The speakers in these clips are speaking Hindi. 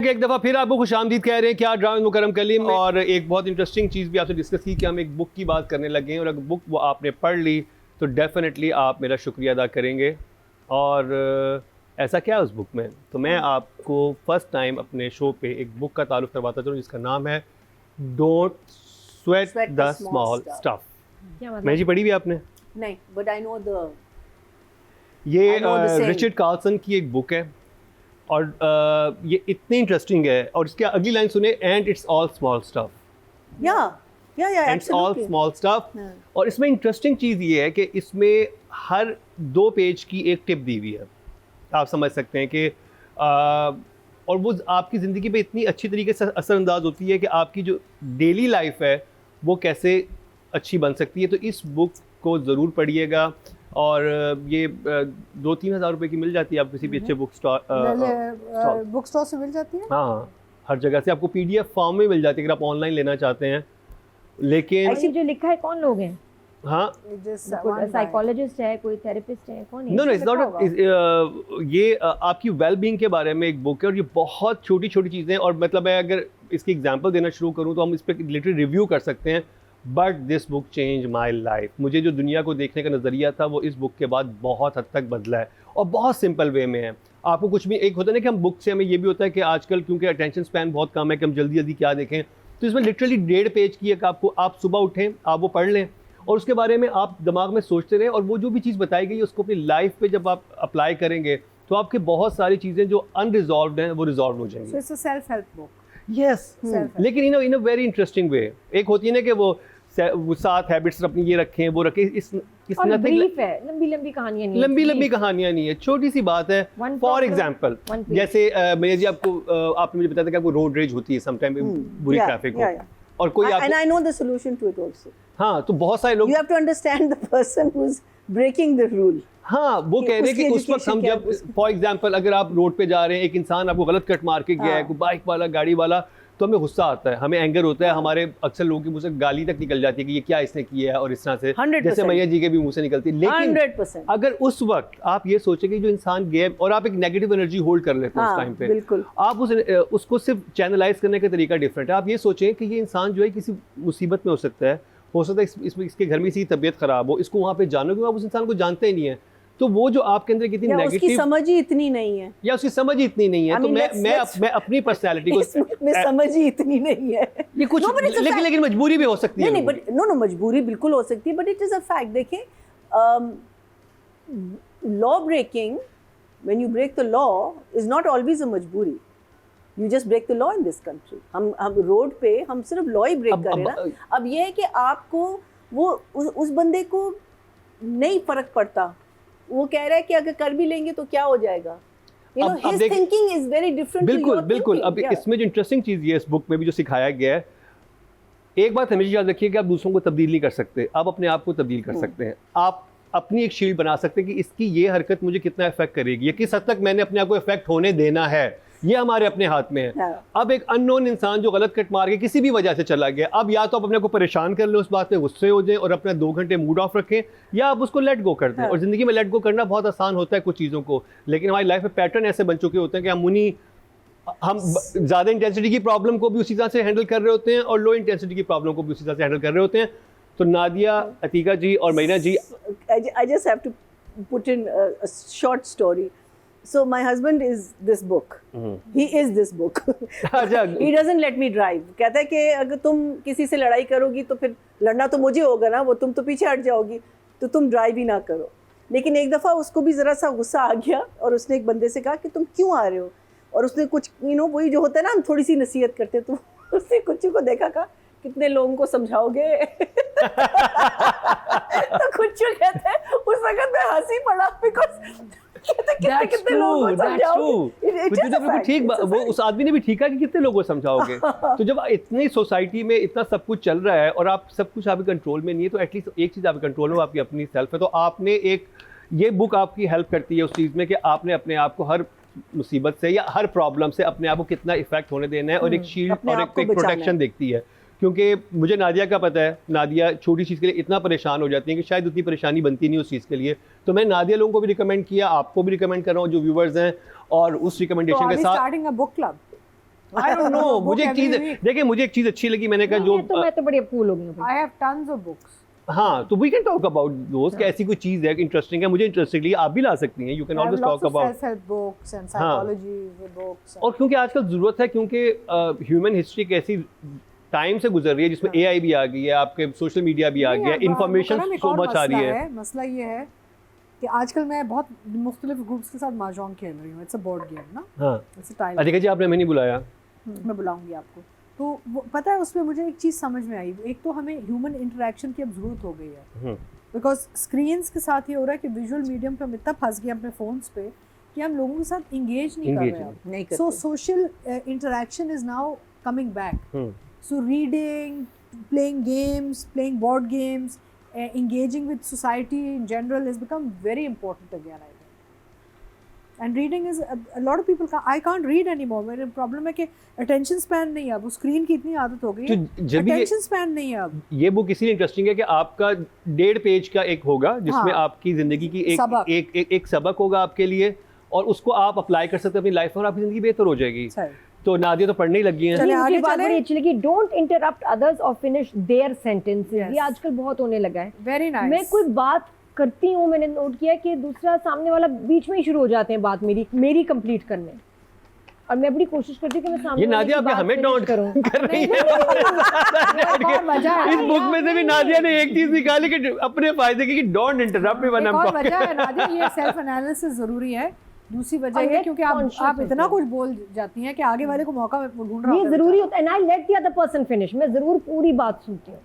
एक दफ़ा फिर आपको खुशामदीद कह रहे हैं क्या ड्रामा मुकरम कलीम। और एक बहुत इंटरेस्टिंग चीज़ भी आपसे डिस्कस की कि हम एक बुक की बात करने लगे हैं, और अगर बुक वो आपने पढ़ ली तो डेफिनेटली आप मेरा शुक्रिया अदा करेंगे। और ऐसा क्या है उस बुक में, तो मैं आपको फर्स्ट टाइम अपने शो पे एक बुक का तारुफ करवाता चलूँ जिसका नाम है don't sweat the small stuff. मैं जी पढ़ी भी आपने? नहीं, बट आई नो द, ये रिचर्ड कार्लसन की एक बुक है और ये इतनी इंटरेस्टिंग है। और इसके अगली लाइन सुने, and it's all small stuff. It's all small stuff. और इसमें इंटरेस्टिंग चीज़ ये है कि इसमें हर 2 पेज की एक टिप दी हुई है। आप समझ सकते हैं कि और वो आपकी ज़िंदगी पे इतनी अच्छी तरीके से असरअंदाज होती है कि आपकी जो डेली लाइफ है वो कैसे अच्छी बन सकती है। तो इस बुक को ज़रूर पढ़िएगा। और ये 2-3 हज़ार रुपए की मिल जाती है, आप किसी भी अच्छे बुक स्टोर से मिल जाती है। हाँ, हर जगह से आपको PDF फॉर्म में मिल जाती है अगर आप ऑनलाइन लेना चाहते हैं। लेकिन ऐसे जो लिखा है कौन लोग हैं? हाँ, साइकोलॉजिस्ट है, कोई थेरेपिस्ट है, कौन है? No it's not. ये आपकी वेल बीइंग के बारे में एक बुक है और ये बहुत छोटी छोटी चीज़ें। और मतलब है अगर इसकी एग्जांपल देना शुरू करूँ तो हम इस पर लिटरली रिव्यू कर सकते हैं। But this book change my life. मुझे जो दुनिया को देखने का नज़रिया था वो इस बुक के बाद बहुत हद तक बदला है और बहुत सिंपल वे में है। आपको कुछ भी, एक होता है ना कि हम बुक से हमें ये भी होता है कि आजकल क्योंकि अटेंशन स्पैन बहुत कम है कि हम जल्दी जल्दी क्या देखें, तो इसमें लिटरली 1.5 पेज की एक आपको, आप सुबह उठें, आप वो पढ़ लें और उसके बारे में आप दिमाग में सोचते रहें और वो जो भी चीज़ बताई गई है उसको अपनी लाइफ पे जब आप अप्लाई करेंगे तो आपके बहुत सारी चीज़ें जो अनरिजॉल्व्ड हैं वो रिजॉल्व हो जाएंगी। It's a self help book. Yes, लेकिन इन अ वेरी इंटरेस्टिंग वे। एक होती है ना कि वो 7 हैबिट्स अपनी ये रखें वो रखें, इस ब्रीफ है, लंबी कहानियां नहीं है, लंबी कहानियां नहीं है, छोटी सी बात है। फॉर एग्जांपल जैसे मैंने जी आपको आपने मुझे बताया था कि आपको रोड रेज होती है समटाइम, बुरी ट्रैफिक हो और कोई and I know the solution to it also. हाँ, तो बहुत सारे लोग, you have to understand the person who's breaking the rule. हाँ, वो कह रहे हैं कि उस वक्त हम जब फॉर एग्जांपल अगर आप रोड पे जा रहे हैं, एक इंसान आपको गलत कट मार के गया है, कोई बाइक वाला, गाड़ी वाला, तो हमें गुस्सा आता है, हमें एंगर होता है, हमारे अक्सर लोगों के मुंह से गाली तक निकल जाती है कि ये क्या इसने किया है और इस तरह से, जैसे मैया जी के भी मुंह से निकलती है। लेकिन 100%। अगर उस वक्त आप ये सोचेंगे जो इंसान गया और आप एक नेगेटिव एनर्जी होल्ड कर लेते हैं उस टाइम पे, बिल्कुल, आप उसको सिर्फ चैनलाइज करने का तरीका डिफरेंट है। आप ये सोचें कि ये इंसान जो है किसी मुसीबत में हो सकता है इसके घर में इसकी तबीयत खराब हो, इसको वहाँ पे जानो कि आप उस इंसान को जानते ही नहीं है, तो वो जो आपके अंदर कितनी नेगेटिव, उसकी समझ ही इतनी नहीं है, या उसकी समझ ही इतनी नहीं है, तो मैं अपनी पर्सनालिटी को मैं समझ ही इतनी नहीं है, ये कुछ लेकिन मजबूरी भी हो सकती है। नहीं, बट नो मजबूरी बिल्कुल हो सकती है, but it is a fact. देखिए, law breaking, when you break the law, is not always a मजबूरी। You just break the law in this country. हम रोड पे हम सिर्फ लॉ ही ब्रेक कर रहे हैं ना। अब ये है कि आपको वो उस बंदे को नहीं फर्क पड़ता, वो कह रहा है कि अगर कर भी लेंगे तो क्या हो जाएगा। You know, his thinking is very different to your बिल्कुल। अब thinking. इसमें जो इंटरेस्टिंग चीज़ ये इस बुक में भी जो सिखाया गया है, एक बात हमेशा याद रखिए कि आप दूसरों को तब्दील नहीं कर सकते, आप अपने आप को तब्दील कर सकते हैं। आप अपनी एक शील्ड बना सकते हैं कि इसकी ये हरकत मुझे कितना इफेक्ट करेगी या किस हद तक मैंने अपने आप को इफेक्ट होने देना है, ये हमारे अपने हाथ में है। अब एक अननोन इंसान जो गलत कट मार के किसी भी वजह से चला गया, अब या तो आप अपने आप को परेशान कर लें, उस बात पे गुस्से हो जाएं और अपना 2 घंटे मूड ऑफ रखें, या आप उसको लेट गो कर दें। और ज़िंदगी में लेट गो करना बहुत आसान होता है कुछ चीज़ों को, लेकिन हमारी लाइफ में पैटर्न ऐसे बन चुके होते हैं कि हम ज़्यादा इंटेंसिटी की प्रॉब्लम को भी उसी तरह से हैंडल कर रहे होते हैं और लो इंटेंसिटी की प्रॉब्लम को भी उसी तरह से हैंडल कर रहे होते हैं। तो नादिया, अतीका जी और मरीना जी, I just have to put in a short story. So my husband is this book. He is this book. He doesn't let me drive. कहता है कि अगर तुम किसी से लड़ाई करोगी तो फिर लड़ना तो मुझे होगा ना, वो तुम तो पीछे हट जाओगी, तो तुम ड्राइव ही ना करो। लेकिन एक दफ़ा उसको भी ज़रा सा गुस्सा आ गया और उसने एक बंदे से कहा कि तुम क्यों आ रहे हो, और उसने कुछ वही जो होता है ना, हम थोड़ी सी नसीहत करते हैं, तो उसने कुछ को देखा, कहा कितने लोगों को समझाओगे। तो कुछ कहते हैं उस वक्त में हंसी पड़ा, बिकॉज़ कितने लोगों को समझाओगे। ठीक, वो उस आदमी ने भी ठीक है कि कितने लोगों को समझाओगे। तो जब इतनी सोसाइटी में इतना सब कुछ चल रहा है और आप सब कुछ आपके कंट्रोल में नहीं है, तो एटलीस्ट एक चीज़ आपके कंट्रोल में, आपकी अपनी सेल्फ है। तो आपने ये बुक आपकी हेल्प करती है उस चीज़ में कि आपने अपने आप को हर मुसीबत से या हर प्रॉब्लम से अपने आप को कितना इफेक्ट होने देना है, और एक शील्ड और एक प्रोटेक्शन देखती है। क्योंकि मुझे नादिया का पता है, नादिया छोटी चीज़ के लिए इतना परेशान हो जाती है कि शायद उतनी परेशानी बनती नहीं उस चीज़ के लिए। तो मैं नादिया लोगों को भी रिकमेंड किया, आपको भी रिकमेंड कर रहा हूँ जो व्यूवर्स हैं, और उस रिकमेंडेशन के साथ starting a book club. I don't know, book मुझे एक चीज every week. देखिए, मुझे एक चीज अच्छी लगी, मैंने कहा जो मैं तो बड़ी कूल हो गई हूँ। I have tons of books. हाँ, तो वी कैन टॉक अबाउट दोस्त कि ऐसी कोई चीज है इंटरेस्टिंग है, मुझे इंटरेस्टिंग लगी, आप भी ला सकती हैं, you can I have always lots talk of about. self-help books and हाँ। psychology books. और क्योंकि आजकल जरूरत है, क्योंकि ह्यूमन हिस्ट्री एक ऐसी टाइम से गुजर रही है जिसमें एआई भी आ गई है, आपके सोशल मीडिया भी आ गया, इंफॉर्मेशन सो मच आ रही है। मसला ये है कि आजकल मैं बहुत मुख्तलिफ ग्रुप्स के साथ महजंग खेल रही हूँ. इट्स अ बोर्ड गेम ना. हाँ, इट्स अ टाइम. अधिका जी आपने हमें नहीं बुलाया। मैं बुलाऊंगी आपको. तो पता है उसमें मुझे एक चीज़ समझ में आई. एक तो हमें ह्यूमन इंटरेक्शन की अब ज़रूरत हो गई है, बिकॉज स्क्रीन्स के साथ ये हो रहा है कि विजुअल मीडियम पे हम इतना फंस गए अपने फ़ोन्स पे कि हम लोगों के साथ इंगेज नहीं कर रहे हैं. नहीं सो करते। Social interaction is now coming back. So reading, playing games, playing board games, engaging with society in general has become very important again, I think. And reading is a lot of people I can't read anymore. मेरे problem है कि attention span नहीं है अब. स्क्रीन की इतनी आदत हो गई है. तो जब भी attention span नहीं है अब. ये बुक इसीलिए इंटरेस्टिंग है कि आपका 1.5 पेज का एक होगा जिसमें हाँ। आपकी जिंदगी की सबक। एक सबक होगा आपके लिए, और उसको आप अप्लाई कर सकते हैं अपनी लाइफ में और आपकी जिंदगी बेहतर हो जाएगी। सही. तो नादिया तो पढ़ने ही लगी हैं। चले मुझे आगे बात चले। बड़ी अच्छी लगी, डोंट इंटरप्ट अदर्स और फिनिश देयर सेंटेंसेस। Yes. ये आजकल बहुत होने लगा है। Very nice. मैं कोई बात करती हूँ, मैंने नोट किया कि दूसरा सामने वाला बीच में ही शुरू हो जाते हैं बात मेरी कंप्लीट करने, और मैं बड़ी कोशिश करती हूँ कि मैं सामने ये वाले नादिया की आपके बात हमें finish डॉन्ट करूँ। कर रही है। और वजह है। इस बुक में से भी नादिया ने एक चीज निकाली कि अपने फायदे की, कि don't interrupt me when I एक एम और वजह है टॉकिंग। नादिया, ये सेल्फ एनालिसिस जरूरी है. दूसरी वजह और ये get क्योंकि conscious आप इतना होते कुछ बोल जाती हैं कि आगे वाले को मौका ढूंढ रहा ये होता है जरूरी बेचारा. होता है, and I let the other person finish. मैं जरूर पूरी बात सुनती हूँ,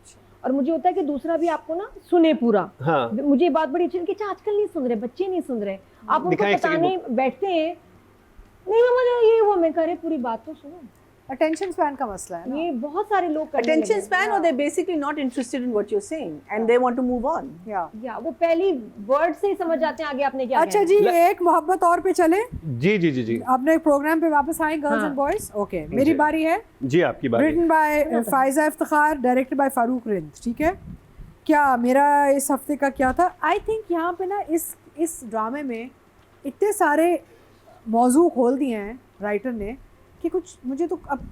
और मुझे होता है कि दूसरा भी आपको ना सुने पूरा। हाँ। मुझे ये बात बड़ी अच्छी लगी कि अच्छा आजकल नहीं सुन रहे, बच्चे नहीं सुन रहे, आप उनको दिखाएं एक second बताने बैठते हैं, नहीं मुझे ये वो, मैं करे पूरी बात तो सुनो। अटेंशन स्पैन का मसला है ना. ये बहुत सारे लोग करने लगे Attention हैं। span, or they're basically not interested in what you're saying and they want to move on. या या वो पहली वर्ड से ही समझ जाते हैं आगे आपने क्या अच्छा कहना जी, एक मोहब्बत और पे चले. जी जी जी जी अपने प्रोग्राम पे वापस आए, गर्ल्स हाँ। And boys. ओके, मेरी जी। बारी है. जी आपकी बात। Written by Faiza Iftikhar, directed by Farooq Rind. ठीक है. क्या मेरा इस हफ्ते का क्या था? आई थिंक यहाँ पे ना इस ड्रामे में इतने सारे मौजू खोल दिए हैं राइटर ने कि कुछ मुझे तो अब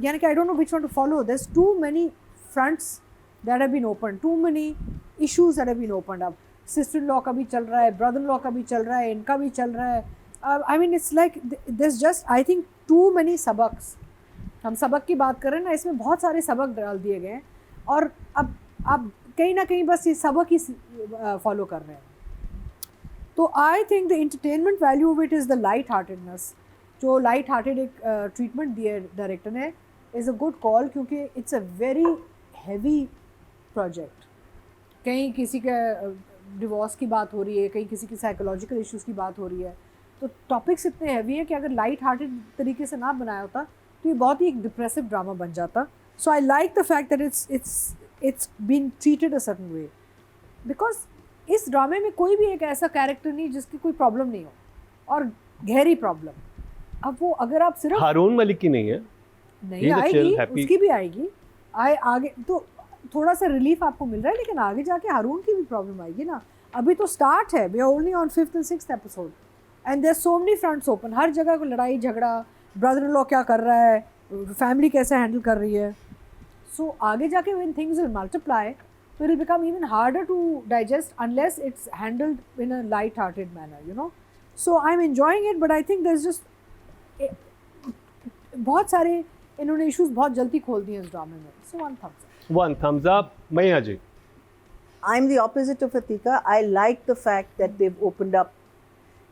यानी कि I don't know which one to follow. There is too many fronts that have been open, too many issues that have been opened up. Sister in law का भी चल रहा है, ब्रदर इन लॉ का भी चल रहा है, इनका भी चल रहा है. I mean it's like this just I think too many सबक्स. हम सबक की बात कर रहे हैं ना, इसमें बहुत सारे सबक डाल दिए गए हैं, और अब आप कहीं ना कहीं बस ये सबक ही फॉलो कर रहे हैं. तो I think the entertainment value of it is the light heartedness. जो लाइट हार्टेड एक ट्रीटमेंट दिया डायरेक्टर ने इज़ अ गुड कॉल, क्योंकि it's a very heavy project. कहीं किसी का डिवोर्स की बात हो रही है, कहीं किसी की साइकोलॉजिकल इश्यूज़ की बात हो रही है, तो टॉपिक्स इतने हैवी हैं कि अगर लाइट हार्टेड तरीके से ना बनाया होता तो ये बहुत ही एक डिप्रेसिव ड्रामा बन जाता. So I like the fact that it's been treated a certain way, because इस ड्रामे में कोई भी एक ऐसा कैरेक्टर नहीं जिसकी कोई प्रॉब्लम नहीं हो, और गहरी प्रॉब्लम. अब वो अगर आप सिर्फ हारून मलिक की नहीं है, नहीं He's a chill, आएगी, happy. उसकी भी आएगी. आगे तो थोड़ा सा रिलीफ आपको मिल रहा है, लेकिन आगे जाके हारून की भी प्रॉब्लम आएगी ना. अभी तो स्टार्ट है, we are only on 5th and 6th episode, and there so many fronts open. हर जगह को लड़ाई झगड़ा, ब्रदर इन लॉ क्या कर रहा है, फैमिली कैसे हैंडल कर रही है. So आगे जाके when things will multiply, it will become even harder to digest unless it's handled in a light-hearted manner, you know. So I'm enjoying it, but I think there's just बहुत सारे इन्होंने issues बहुत जल्दी खोल दिए इस ड्रामे में. So one thumbs up. मैया जी। I'm the opposite of Atika. I like the fact that they've opened up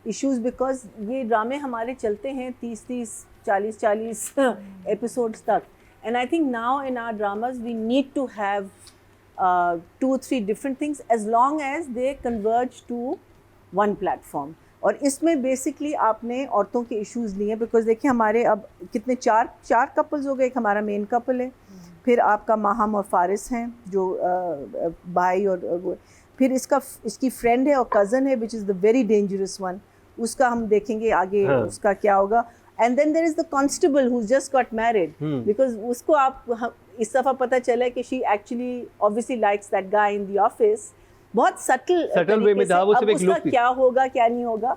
issues, because ये ड्रामे हमारे चलते हैं 30-30, 40-40 episodes तक. And I think now in our dramas we need to have 2 or 3 different things, as long as they converge to one platform. और इसमें बेसिकली आपने औरतों के इश्यूज लिए, बिकॉज देखिए हमारे अब कितने चार कपल्स हो गए. एक हमारा मेन कपल है, फिर आपका माहम और फारिस हैं जो भाई, और फिर इसकी फ्रेंड है और कज़न है, which is the very dangerous one. उसका हम देखेंगे आगे उसका क्या होगा. And then there is the constable who's just got married, because उसको आप इस दफ़ा पता चला है कि she actually obviously likes that guy in the office. बहुत subtle way में था, वो सिर्फ एक उसका look थी. क्या होगा क्या नहीं होगा.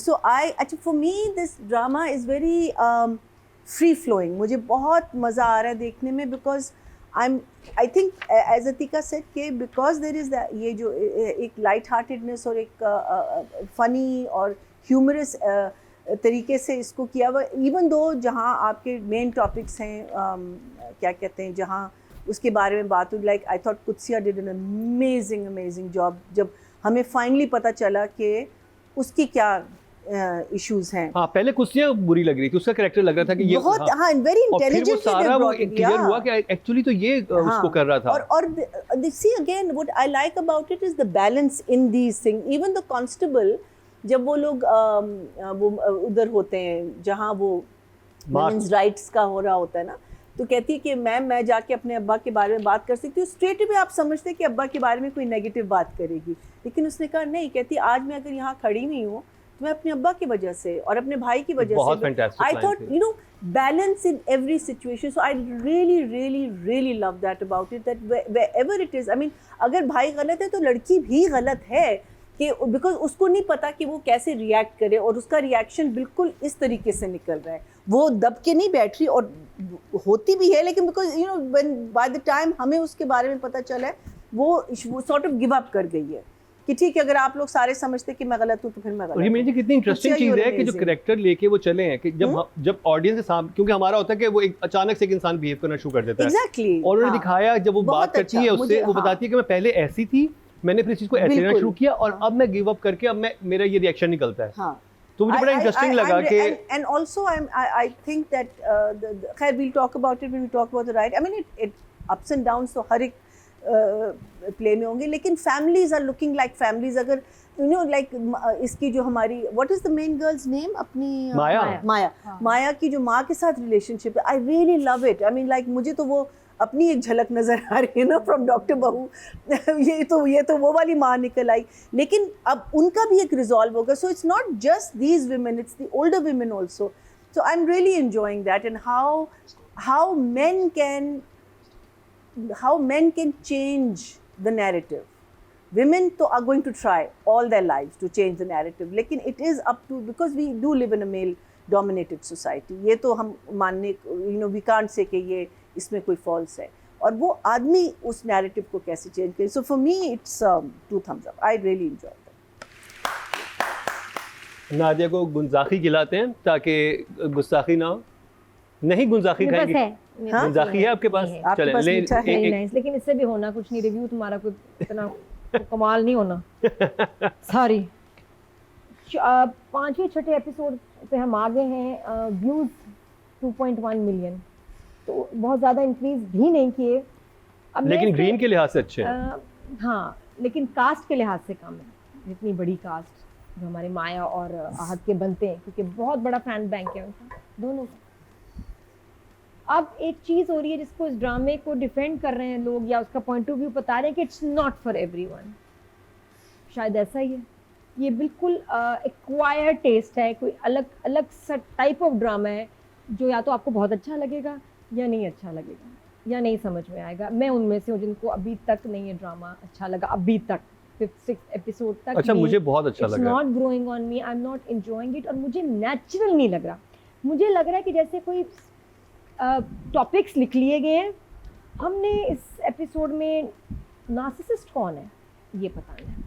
So actually for me this drama is very free flowing, मुझे बहुत मज़ा आ रहा है देखने में, because I think as Atiqa said के बिकॉज देर इज़ ये जो एक लाइट हार्टेडनेस और एक फ़नी और ह्यूमरस तरीके से इसको किया हुआ, इवन दो जहाँ आपके मेन टॉपिक्स हैं क्या कहते हैं, जहाँ उसके बारे में बात हुई, like I thought कुत्सिया did an amazing job, जब हमें फाइनली पता चला कि उसकी क्या इश्यूज हैं। हाँ, पहले कुत्सिया बुरी लग रही थी, उसका कैरेक्टर लग रहा था कि ये बहुत हाँ वेरी इंटेलिजेंट, सारा वो क्लियर हुआ कि एक्चुअली तो ये उसको कर रहा था। और see again what I like about it is the balance in these thing. Even the constable जब वो लोग वो उधर होते हैं जहाँ वो वुमेन्स राइट्स का हो रहा होता है ना, तो कहती है कि मैम मैं जाके अपने अब्बा के बारे में बात कर सकती हूँ। स्ट्रेट में आप समझते हैं कि अब्बा के बारे में कोई नेगेटिव बात करेगी, लेकिन उसने कहा नहीं, कहती आज मैं अगर यहाँ खड़ी हुई हूँ तो मैं अपने अब्बा की वजह से और अपने भाई की वजह से। I thought you know balance in every situation, so I really love that about it, that wherever it is, I mean अगर भाई गलत है तो लड़की भी गलत है, कि बिकॉज उसको नहीं पता कि वो कैसे रिएक्ट करे, और उसका रिएक्शन बिल्कुल इस तरीके से निकल रहा है, वो दब के नहीं बैठ रही, और होती भी है, लेकिन because you know when by the time हमें उसके बारे में पता चला है वो सॉर्ट ऑफ गिव अप कर गई है कि ठीक है अगर आप लोग सारे समझते कि मैं गलत हूँ तो फिर मैं गलत हूँ। ये मेरी कितनी इंटरेस्टिंग चीज़ है कि जो कैरेक्टर लेके वो चले हैं कि जब ऑडियंस के सामने, क्योंकि हमारा होता है कि वो एक अचानक से एक इंसान बिहेव करना शुरू कर देता है। एग्जैक्टली। और उन्होंने दिखाया जब वो बात करती है उससे, वो बताती है कि मैं पहले ऐसी थी, मैंने फिर इस चीज़ को ऐसे लेना शुरू किया और अब मैं गिव अप करके अब मेरा ये रिएक्शन निकलता है। हाँ, तो मुझे बड़ा इंटरेस्टिंग लगा कि and also I think that खैर we will talk about it when we talk about the right, I mean it ups and downs तो हर एक प्ले में होंगे, लेकिन families are looking like families. अगर यू नो लाइक इसकी जो हमारी what is the main girl's name, अपनी माया की जो माँ के साथ रिलेशनशिप है, I really love it. I mean like मुझे तो वो अपनी एक झलक नजर आ रही है ना फ्रॉम डॉक्टर बहू ये तो वो वाली माँ निकल आई, लेकिन अब उनका भी एक रिजॉल्व होगा। So it's not just these women, it's the older women also. So I am really enjoying that and how men can change the narrative. Women are going to try all their lives to change the narrative, लेकिन it is up to, because we do live in a male dominated society, ये तो हम मानने, you know, we can't say कि ये इसमें कोई false है, और वो आदमी उस narrative को कैसे change करे। So for me it's 2 thumbs up. I really enjoy that. Nadia को गुंजाखी खिलाते हैं ताकि गुस्ताखी ना हो। नहीं गुंजाखी खाएंगे, गुंजाखी है आपके पास? चले लेकिन इससे भी होना कुछ नहीं, रिव्यू तुम्हारा कोई इतना कमाल नहीं होना। सॉरी। 5वें छठे एपिसोड पे हम आ गए हैं, व्यूज 2.1 मिलियन, तो बहुत ज़्यादा इंक्रीज भी नहीं किए। लेकिन ग्रीन के लिहाज से अच्छे हैं। हाँ, लेकिन कास्ट के लिहाज से कम है, जितनी बड़ी कास्ट जो हमारे माया और आहत के बनते हैं, क्योंकि बहुत बड़ा फैन बैंक है उनका दोनों का। अब एक चीज़ हो रही है जिसको इस ड्रामे को डिफेंड कर रहे हैं लोग, या उसका पॉइंट ऑफ व्यू बता रहे हैं कि इट्स नॉट फॉर एवरीवन। शायद ऐसा ही है, ये बिल्कुल एक्वायर्ड टेस्ट है, कोई अलग सा टाइप ऑफ ड्रामा है जो या तो आपको बहुत अच्छा लगेगा या नहीं अच्छा लगेगा या नहीं समझ में आएगा। मैं उनमें से हूँ जिनको अभी तक नहीं ये ड्रामा अच्छा लगा, अभी तक 5th-6th एपिसोड तक। अच्छा, मुझे बहुत अच्छा लगा। It's not growing on me, I am not enjoying it, और मुझे नेचुरल नहीं लग रहा। मुझे लग रहा है कि जैसे कोई टॉपिक्स लिख लिए गए हैं, हमने इस एपिसोड में नार्सिसिस्ट कौन है ये बताना है,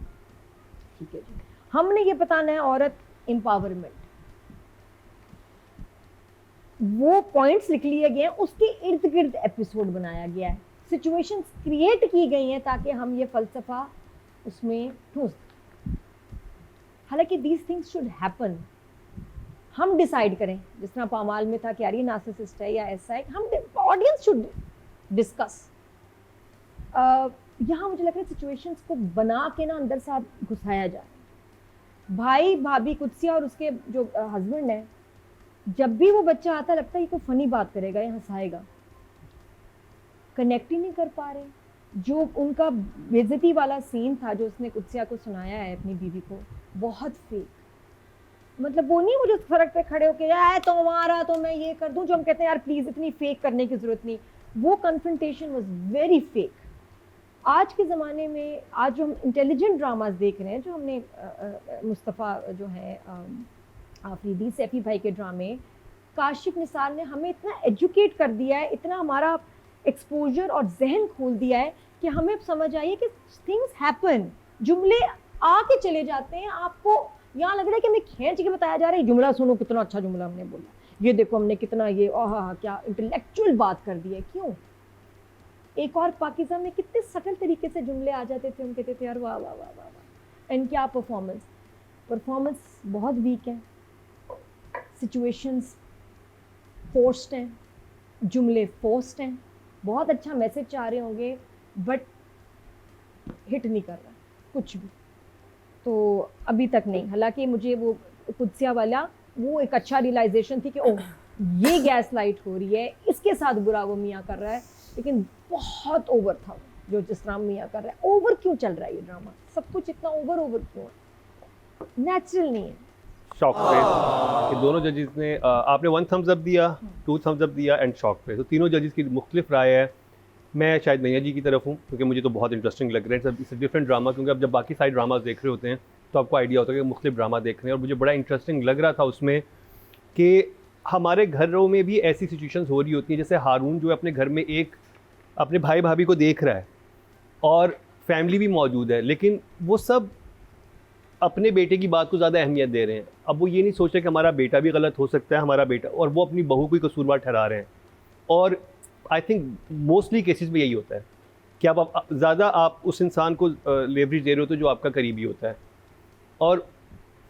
ठीक है जी, हमने ये बताना है औरत एम्पावरमेंट, वो पॉइंट्स लिख लिए गए हैं, उसके इर्द गिर्द एपिसोड बनाया गया है, सिचुएशंस क्रिएट की गई हैं ताकि हम ये फलसफा उसमें ठूंस दें। हालांकि दीज थिंग्स शुड हैपन, हम डिसाइड करें, जिस तरह पामाल में था कि यार ये नार्सिसिस्ट है या ऐसा है, हम ऑडियंस शुड डिस्कस। यहाँ मुझे लग रहा है सिचुएशंस को बना के ना अंदर से आप घुसाया जाए। भाई भाभी कुत्सिया और उसके जो हस्बैंड है, जब भी वो बच्चा आता लगता है ये कोई फनी बात करेगा या हंसाएगा, कनेक्ट ही नहीं कर पा रहे। जो उनका बेइज्जती वाला सीन था जो उसने कुत्सिया को सुनाया है अपनी बीवी को, बहुत फेक, मतलब वो नहीं, मुझे सड़क पे खड़े होके यार तुम्हारा तो मैं ये कर दूं, जो हम कहते हैं यार प्लीज इतनी फेक करने की जरूरत नहीं, वो कन्फ्रंटेशन वाज वेरी फेक। आज के ज़माने में आज जो हम इंटेलिजेंट ड्रामास देख रहे हैं, जो हमने मुस्तफ़ा जो है आफरीदी सैफी भाई के ड्रामे, काशिफ निसार ने हमें इतना एजुकेट कर दिया है, इतना हमारा एक्सपोजर और जहन खोल दिया है कि हमें समझ आई है कि थिंग्स हैपन, जुमले आके चले जाते हैं, आपको यहाँ लग रहा है कि हमें खींच के बताया जा रहा है, जुमला सुनो कितना अच्छा जुमला हमने बोला, ये देखो हमने कितना ये आहा क्या इंटेलेक्चुअल बात कर दी है। क्यों? एक और पाकिज़ा में कितने सटल तरीके से जुमले आ जाते थे, हम कहते थे यार वाह वाह वाह वाह वाह। एंड क्या परफॉर्मेंस बहुत वीक है, सिचुएशंस फोर्स्ड हैं, जुमले फोर्स्ड हैं, बहुत अच्छा मैसेज आ रहे होंगे बट हिट नहीं कर रहा कुछ भी। तो अभी तक नहीं, हालांकि मुझे वो कुदसिया वाला वो एक अच्छा रियलाइजेशन थी कि ओह ये गैस लाइट हो रही है, इसके साथ बुरा वो मियाँ कर रहा है, लेकिन बहुत ओवर था जो जिस तरह मियाँ कर रहा है। ओवर क्यों चल रहा है ये ड्रामा, सब कुछ इतना ओवर क्यों है, नेचुरल नहीं है। शॉक पे कि दोनों जजेस ने आपने 1 थम्स अप दिया, 2 थम्स अप दिया एंड शॉक पे, तो तीनों जजेस की मुख्तलिफ राय है। मैं शायद मैया जी की तरफ हूँ क्योंकि मुझे तो बहुत इंटरेस्टिंग लग रहा है, इट्स डिफरेंट ड्रामा, क्योंकि आप जब बाकी सारे ड्रामाज देख रहे होते हैं तो आपको आइडिया होता है कि मुख्तलिफ ड्रामा देख रहे हैं, और मुझे बड़ा इंटरेस्टिंग लग रहा था उसमें कि हमारे घरों में भी ऐसी सिचुएशंस हो रही होती हैं, जैसे हारून जो है अपने घर में एक अपने भाई भाभी को देख रहा है और फैमिली भी मौजूद है, लेकिन वो सब अपने बेटे की बात को ज़्यादा अहमियत दे रहे हैं। अब वो ये नहीं सोच रहे कि हमारा बेटा भी गलत हो सकता है, हमारा बेटा, और वो अपनी बहू को ही कसूरवार ठहरा रहे हैं। और आई थिंक मोस्टली केसेस में यही होता है कि आप ज़्यादा आप उस इंसान को लेवरेज दे रहे हो तो जो आपका करीबी होता है। और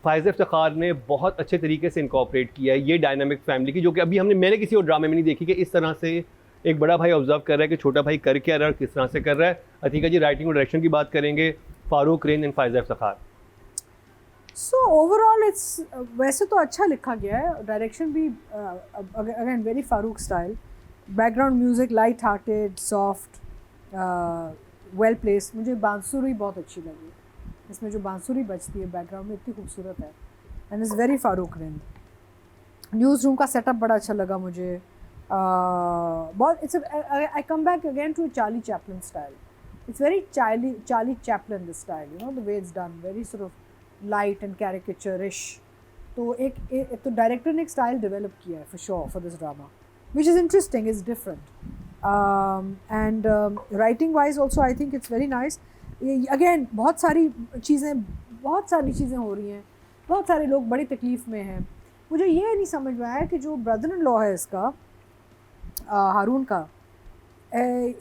फ़ाइज़ इफ्तिखार ने बहुत अच्छे तरीके से इनकॉर्पोरेट किया है ये डायनामिक फैमिली की, जो कि अभी मैंने किसी और ड्रामे में नहीं देखी कि इस तरह से एक बड़ा भाई ऑब्जर्व कर रहा है कि छोटा भाई कर क्या रहा है और किस तरह से कर रहा है। अतीका जी राइटिंग और डायरेक्शन की बात करेंगे, Farooq rain and Faiz Iftikhar. So overall it's वैसे तो अच्छा लिखा गया है, डायरेक्शन भी again very Farooq style, background music light hearted soft well placed. मुझे बांसुरी बहुत अच्छी लगी, इसमें जो बांसुरी बजती है बैकग्राउंड में इतनी खूबसूरत है, and is very Farooq Rind. News room का सेटअप बड़ा अच्छा लगा मुझे, बहुत it's I come back again to Charlie Chaplin style, it's very Charlie Chaplin this style, you know the way it's done, very sort of light and caricaturish. तो एक तो डायरेक्टर ने एक स्टाइल डेवलप किया है for sure for this drama, which is interesting, is different, and writing wise also I think it's very nice. Again बहुत सारी चीज़ें हो रही हैं, बहुत सारे लोग बड़ी तकलीफ़ में हैं। मुझे ये नहीं समझ में आया कि जो ब्रदर इन लॉ है इसका हारून का,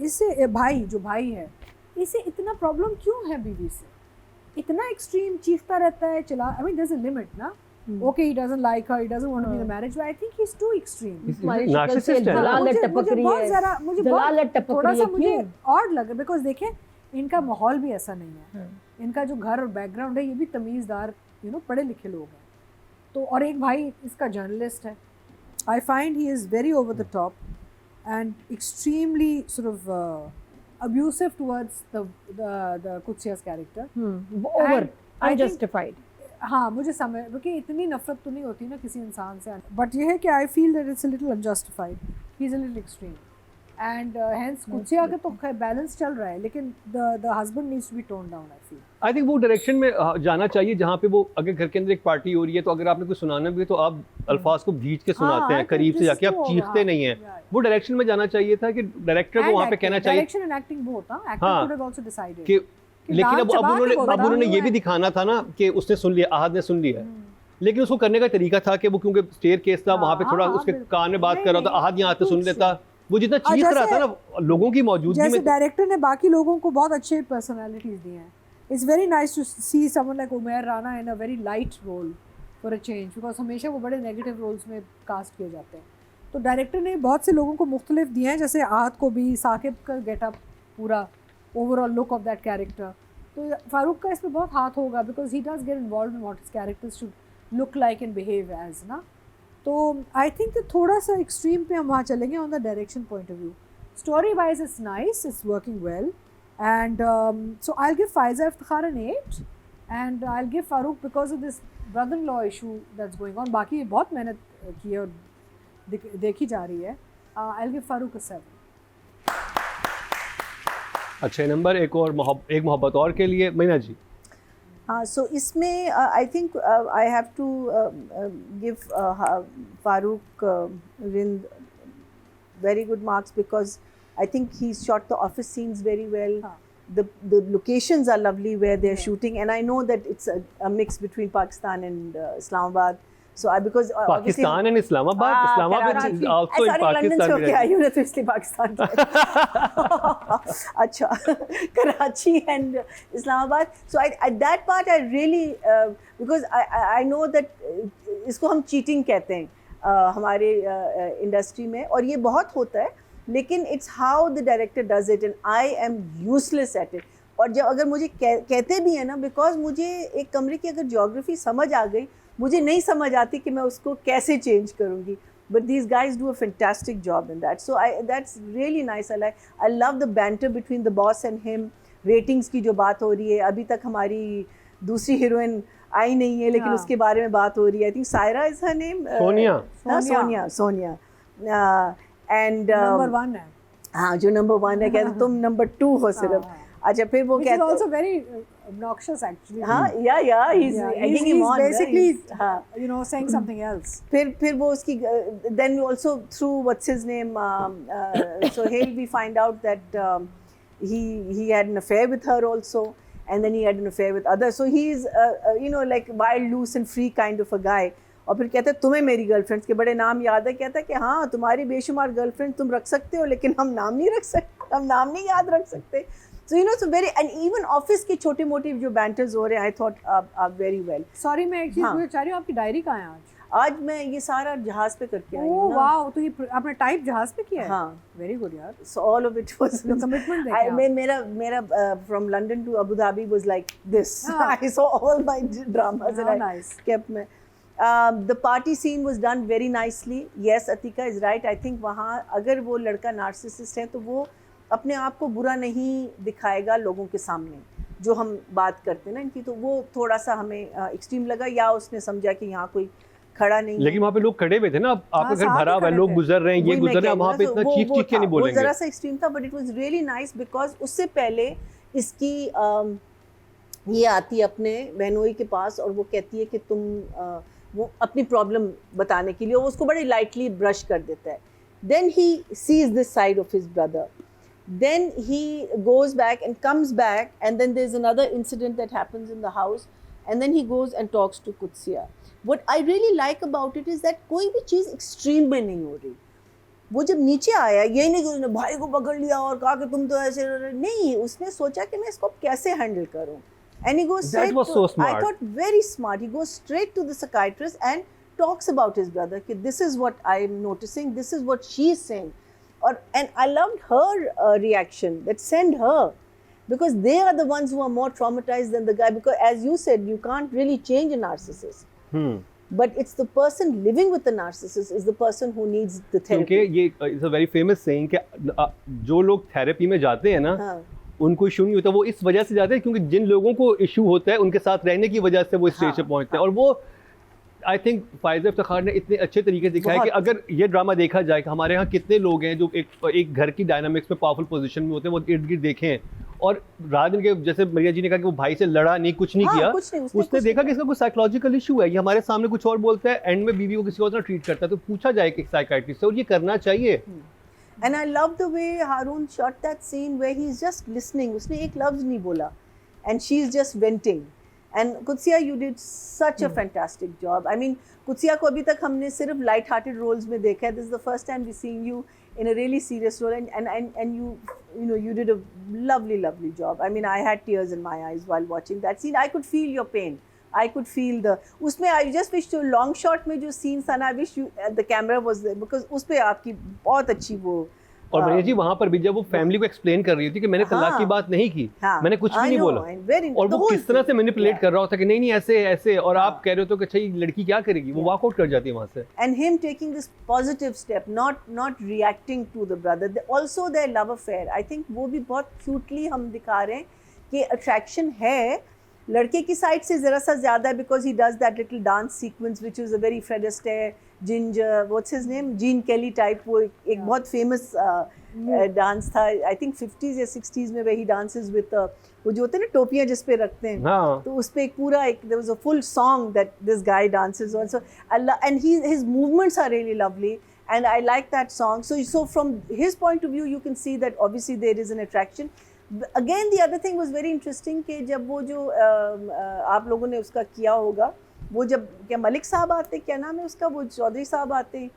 इससे भाई है, इसे इतना प्रॉब्लम क्यों है बीवी से, इतना एक्सट्रीम चीखता रहता है, चला, I mean there's a limit ना। Okay, he doesn't like her, he doesn't want to be in the marriage, but I think he's too extreme. Narcissist है। मुझे थोड़ा सा मुझे ऑड लगा, बिकॉज देखें इनका माहौल भी ऐसा नहीं है, इनका जो घर और बैकग्राउंड है ये भी तमीज़दार, यू नो, पढ़े लिखे लोग हैं। तो और एक भाई इसका जर्नलिस्ट है। I find he is very over the top and extremely sort of abusive towards the Kutsiya's character. Over, unjustified. हाँ, मुझे समझ, क्योंकि इतनी नफरत तो नहीं होती ना किसी इंसान से, बट ये है कि I feel that it's a little unjustified, he is a little extreme, and hence Kudsia का तो बैलेंस चल रहा है, लेकिन the husband needs to be tone down. I feel I think वो डायरेक्शन में जाना चाहिए जहाँ पे वो, अगर घर के अंदर एक पार्टी हो रही है तो अगर आपने कुछ सुनाना भी है तो आप अल्फाज को भींच के सुनाते हैं, करीब से जाके आप चीखते नहीं हैं। वो डायरेक्शन में जाना चाहिए था कि डायरेक्टर को वहाँ पे कहना चाहिए, direction and acting both, actor could have also decided कि, लेकिन अब उन्होंने ये भी दिखाना था ना कि उसने सुन लिया, आहद ने सुन लिया, लेकिन उसको करने का तरीका था कि वो क्योंकि स्टेयर केस था वहाँ पे थोड़ा उसके कान में बात कर रहा था, आहद यहाँ आते सुन लेता, वो जितना चीख रहा था ना लोगों की मौजूदगी में। जैसे डायरेक्टर ने बाकी लोगों को बहुत अच्छे पर्सनालिटीज दी हैं। It's very nice to see someone like Umair Rana in a very light role for a change, because हमेशा वो बड़े नेगेटिव रोल्स में कास्ट किए जाते हैं। तो डायरेक्टर ने बहुत से लोगों को मुख्तलिफ दिए हैं, जैसे आहद को भी, साकिब का गेटअप, पूरा overall look of that character. तो फारूक का इसमें बहुत हाथ होगा, because he does get involve in what his characters should look like and behave as ना। तो आई थिंक कि थोड़ा सा एक्सट्रीम पे हम वहाँ चलेंगे on the direction point of view. Story wise it's nice, it's working well, and so I'll give Faiza Iftikhar an 8, and I'll give Farooq because of this brother-in-law issue that's going on. बाकी बहुत मेहनत की है और देखी जा रही है। I'll give Farooq a 7. अच्छे नंबर। एक मोहब्बत और के लिए मीना जी। हाँ, so इसमें I think I have to give Farooq Rind very good marks because I think he's shot the office scenes very well. हाँ. The locations are lovely where they're shooting, and I know that it's a mix between Pakistan and Islamabad. So because obviously Pakistan and Islamabad. Islamabad is also in Pakistan. हो गया यूँ तो इसलिए पाकिस्तान अच्छा Karachi and Islamabad. So at that part I really because I know that इसको हम cheating कहते हैं हमारे इंडस्ट्री में, और ये बहुत होता है, लेकिन it's how the director does it and I am useless at it. और जब अगर मुझे कहते भी हैं ना, because मुझे एक कमरे की अगर ज्योग्राफी समझ आ गई, मुझे नहीं समझ आती कि मैं उसको कैसे चेंज करूँगी. But these guys do a fantastic job in that. So that's really nice. I love the banter between the boss and him. Ratings की जो बात हो रही है, अभी तक हमारी दूसरी हीरोइन आई नहीं है, लेकिन उसके बारे में बात हो रही है. I think Saira is her name. Sonia. And number 1 है. हाँ, जो नंबर 1 है, कहते तुम नंबर 2 हो सिर्फ. अच्छा, फिर वो कहते also very obnoxious actually. हाँ, yeah, he's egging him on. Basically, हाँ, you know, saying something else. फिर वो उसकी then also through what's his name Sohail we find out that he had an affair with her also, and then he had an affair with others. So he's you know, like wild, loose and free kind of a guy. और फिर कहते हैं तुम्हें मेरी गर्लफ्रेंड्स के बड़े नाम याद है. कहता है कि हाँ, तुम्हारी बेशुमार गर्लफ्रेंड तुम रख सकते हो, लेकिन हम नाम नहीं रख सकते, हम नाम नहीं याद रख सकते. So you know, so very, and even office के छोटे मोटे जो बैंटर्स हो रहे हैं, I thought are very well. Sorry, मैं एक चीज़ पूछना चाह रही हूँ, आपकी डायरी कहाँ है आज? आज मैं ये सारा जहाज पे करके आई हूँ. ओह वाह, तो ये आपने टाइप जहाज पे किया है? हाँ, वेरी गुड यार. So all of it was commitment देखा. मेरा from London to Abu Dhabi was like this. I saw all my dramas and I kept my. The party scene was done very nicely. Yes, Atika is right. I think वहाँ अगर वो लड़का नार्सिसिस्ट है तो वो अपने आप को बुरा नहीं दिखाएगा लोगों के सामने, जो हम बात करते हैं ना इनकी, तो वो थोड़ा सा हमें एक्सट्रीम लगा, या उसने समझा कि यहाँ कोई खड़ा नहीं. लेकिन वहाँ पे लोग खड़े हुए थे ना, आपका घर भरा हुआ है, लोग गुजर रहे हैं, ये गुजर रहे हैं, वहाँ पे इतना चीख के नहीं बोलेंगे. वो जरा सा एक्सट्रीम था, but it was really nice because उससे पहले इसकी ये आती है अपने बहनोई के पास और वो कहती है कि तुम वो अपनी प्रॉब्लम बताने के लिए वो उसको बड़ी लाइटली ब्रश कर देता है. Then he sees this side of his brother. Then he goes back and comes back, and then there's another incident that happens in the house, and then he goes and talks to Qudsiya. What I really like about it is that कोई भी चीज़ extreme में नहीं हो रही. वो जब नीचे आया, ये नहीं कि उसने भाई को पकड़ लिया और कहा कि तुम तो ऐसे नहीं, उसने सोचा कि मैं इसको कैसे हैंडल करूँ. And he goes straight. That was so smart. I thought very smart. He goes straight to the psychiatrist and talks about his brother. कि this is what I am noticing. This is what she is saying. And I loved her reaction, that send her, because they are the ones who are more traumatized than the guy, because as you said, you can't really change a narcissist. But it's the person living with the narcissist is the person who needs the therapy. क्योंकि ये it's a very famous saying कि जो लोग थेरेपी में जाते हैं ना, उनको इशू नहीं होता, वो इस वजह से जाते हैं क्योंकि जिन लोगों को इशू होता है उनके साथ रहने की वजह से वो स्टेज पे पहुंचते हैं. और वो आई थिंक फायज़ इफ्तिखार ने इतने अच्छे तरीके से दिखाया कि अगर ये ड्रामा देखा जाए कि हमारे यहाँ कितने लोग हैं जो एक घर की डायनामिक्स में पावरफुल पोजीशन में होते हैं, वो इर्द गिर्द देखें, और रात दिन के जैसे मरिया जी ने कहा कि वो भाई से लड़ा नहीं, कुछ नहीं किया, उसने देखा कि इसका कोई साइकोलॉजिकल इशू है, ये हमारे सामने कुछ और बोलता है, एंड में बीवी को किसी और तरह ट्रीट करता है, तो पूछा जाए कि साइकियाट्रिस्ट से, और ये करना चाहिए. And I love the way Haroon shot that scene where he's just listening. उसने एक लफ्ज़ नहीं बोला, and she's just venting. And Qudsiya, you did such a fantastic job. I mean, Qudsiya को अभी तक हमने सिर्फ light-hearted roles में देखा है. This is the first time we're seeing you in a really serious role, and you did a lovely job. I mean, I had tears in my eyes while watching that scene. I could feel your pain. I could feel उसमें I just wish to long shot में जो scenes था ना, I wish the camera was there because उस पे आपकी बहुत अच्छी वो. और मनीष जी वहाँ पर भी जब वो फैमिली को एक्सप्लेन कर रही थी कि मैंने तलाक की बात नहीं की, मैंने कुछ भी नहीं बोला, और वो किस तरह से मैनिपुलेट कर रहा होता कि नहीं ऐसे, और आप कह रहे हो तो कि अच्छा ये लड़की क्या करेगी, वो वॉकआउट कर जाती है वहाँ से. And him taking this positive step, not reacting to the brother, also their love affair. I think वो भी बहुत cutely हम दिखा रहे हैं कि attraction है, लड़के की साइड से ज़रा सा ज़्यादा है because he does that little dance sequence which is a very Fred Astaire Ginger what's his name Gene Kelly type, वो एक बहुत फेमस डांस था आई थिंक 50s या 60s में, वही डांसेस विद वो जो होते हैं ना टोपियाँ जिस पे रखते हैं, हाँ तो उस पे एक पूरा एक there was a full song that this guy dances on, so and his movements are really lovely and I like that song. So from his point of view you can see that obviously there is an attraction. Again the other thing was very interesting कि जब वो जो आप लोगों ने उसका किया होगा, वो जब क्या मलिक साहब आते, क्या नाम है उसका, वो चौधरी साहब आते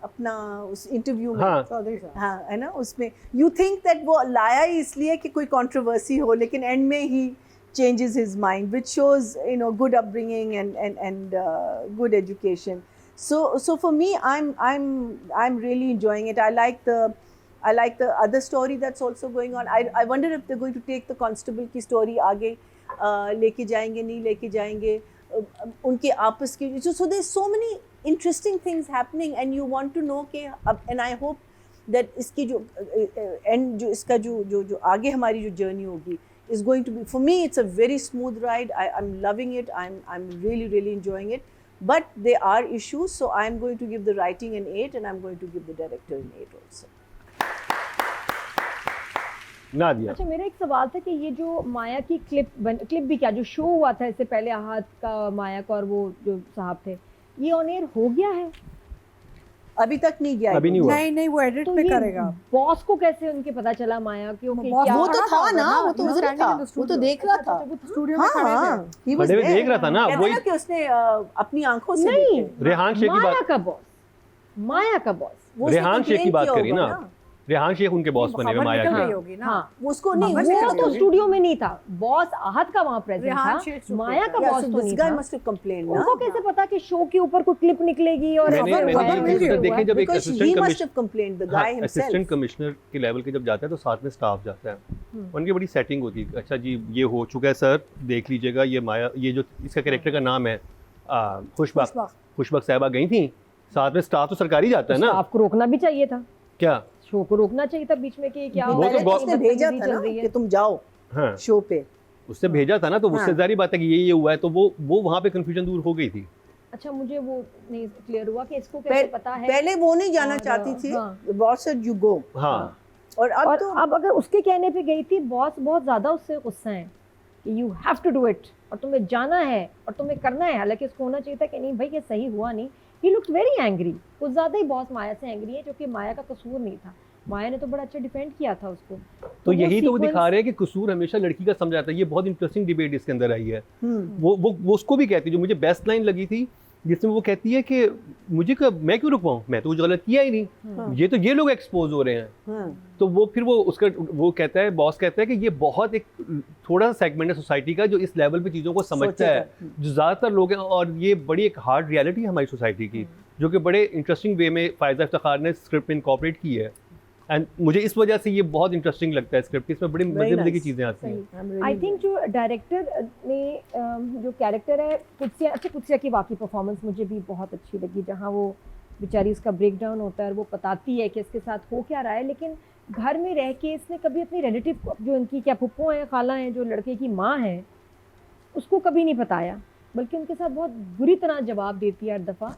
अपना उस इंटरव्यू में, हाँ। चौधरी साहब। हाँ है ना, उसमें यू थिंक दैट वो लाया ही इसलिए कि कोई कंट्रोवर्सी हो, लेकिन एंड में ही changes his mind, which shows good upbringing and good education. So for me, I'm really enjoying it. I like the other story that's also going on. I wonder if they're going to take the constable की story आगे लेके जाएंगे, नहीं लेके जाएंगे, उनके आपस की, so there's so many interesting things happening and you want to know कि and I hope that इसकी जो end जो इसका जो आगे हमारी जो journey होगी is going to be, for me it's a very smooth ride. I'm loving it. I'm really enjoying it. But there are issues, so I'm going to give the writing an 8 and I'm going to give the director an 8 also. Nadia, अच्छा मेरा एक सवाल था कि ये जो माया की क्लिप भी क्या, जो शो हुआ था इससे पहले आहत का, माया का और वो जो साहब थे, ये ऑन एयर हो गया है? अभी तक नहीं गया, अभी नहीं हुआ। नहीं वो एडिट तो पे ये करेगा। बॉस को कैसे उनके पता चला माया की? ओके बॉस क्या वो तो था ना, वो तो He was उधर standing था, in the वो तो studio. देख रहा था, स्टूडियो में खड़े थे। हाँ he was खड़े हुए there. देख रहा था ना, कहते वही ना कि उसने अपनी आंखों से नहीं, देखा। रेहान शेख की माया बात, का बॉस, माया का बॉस, वो उसने रेहान शेख की complain बात किया करी होगा ना, रेहान शेख उनके बॉस खबर बनेगा माया निकल के। गई होगी ना। हाँ वो उसको नहीं, खबर वो निकल वो गई तो होगी। स्टूडियो में नहीं था, बॉस आहत का वहाँ प्रेजेंट रेहान था, शेख चुप माया का था। बॉस so तो this नहीं guy था। must have complained ना, उनको कैसे पता कि शो के ऊपर कोई क्लिप निकलेगी और मैंने खबर ये हुआ चीज़ है। देखें जब एक because he assistant must have complained, the guy himself. Assistant commissioner के लेवल के जब जाता है तो साथ में स्टाफ जाता है, उनकी बड़ी सेटिंग होती है, अच्छा जी ये हो चुका है सर, देख लीजिएगा, ये माया, ये जो इसका कैरेक्टर का नाम है खुशबक साहिबा गई थी, साथ में स्टाफ तो सरकारी जाता है ना, आपको रोकना भी चाहिए था, क्या शो को रोकना चाहिए था बीच में कि क्या वो तो पहले गौ- उसने भेजा था चल ना रही है। कि तुम जाओ हाँ शो पे। उससे भेजा था ना, तो उससे हाँ। जारी बात है कि ये हुआ है, तो वो वहाँ पे कंफ्यूजन दूर हो गई थी। अच्छा मुझे वो नहीं क्लियर हुआ कि इसको कैसे पता है। पहले वो नहीं जाना और, चाहती थी, हाँ। बॉस सेड यू गो, हाँ और अब और तो अब अगर उसके कहने पे गई थी, बॉस बहुत ज्यादा उससे गुस्सा है कि you have to do it, और तुम्हें जाना है और तुम्हें करना है, हालांकि उसको होना चाहिए था कि नहीं भाई ये सही हुआ नहीं। ही लुक्ड वेरी एंग्री, कुछ ज्यादा ही बॉस माया से एंग्री है, जो कि माया का कसूर नहीं था, माया ने तो बड़ा अच्छा डिफेंड किया था उसको। तो यही तो वो sequence- दिखा रहे हैं कि कसूर हमेशा लड़की का समझ आता है। ये बहुत इंटरेस्टिंग डिबेट इसके अंदर आई है। वो उसको भी कहती है, जो मुझे बेस्ट लाइन लगी थी, जिसमें वो कहती है कि मैं क्यों रुकवाऊँ, मैं तो कुछ गलत किया ही नहीं, ये लोग एक्सपोज हो रहे हैं। तो वो फिर वो कहता है, बॉस कहता है कि ये बहुत एक थोड़ा सा सेगमेंट है सोसाइटी का जो इस लेवल पे चीज़ों को समझता है, जो ज़्यादातर लोग हैं, और ये बड़ी एक हार्ड रियलिटी है हमारी सोसाइटी की, जो कि बड़े इंटरेस्टिंग वे में फायदा इफ्तिखार ने स्क्रिप्ट में इनकॉर्पोरेट की है। एंड मुझे इस वजह से ये बहुत इंटरेस्टिंग लगता है स्क्रिप्ट, इसमें बड़ी मजे की चीज़ें आती हैं। आई थिंक जो डायरेक्टर ने जो कैरेक्टर है कुत्सिया की वाकई परफॉर्मेंस मुझे भी बहुत अच्छी लगी, जहाँ वो बेचारी उसका ब्रेक डाउन होता है और वो बताती है कि इसके साथ हो क्या रहा है, लेकिन घर में रह के इसने कभी अपनी रिलेटिव जो इनकी क्या फुप्पो हैं, खाला हैं, जो लड़के की माँ है, उसको कभी नहीं बताया, बल्कि उनके साथ बहुत बुरी तरह जवाब देती है हर दफ़ा।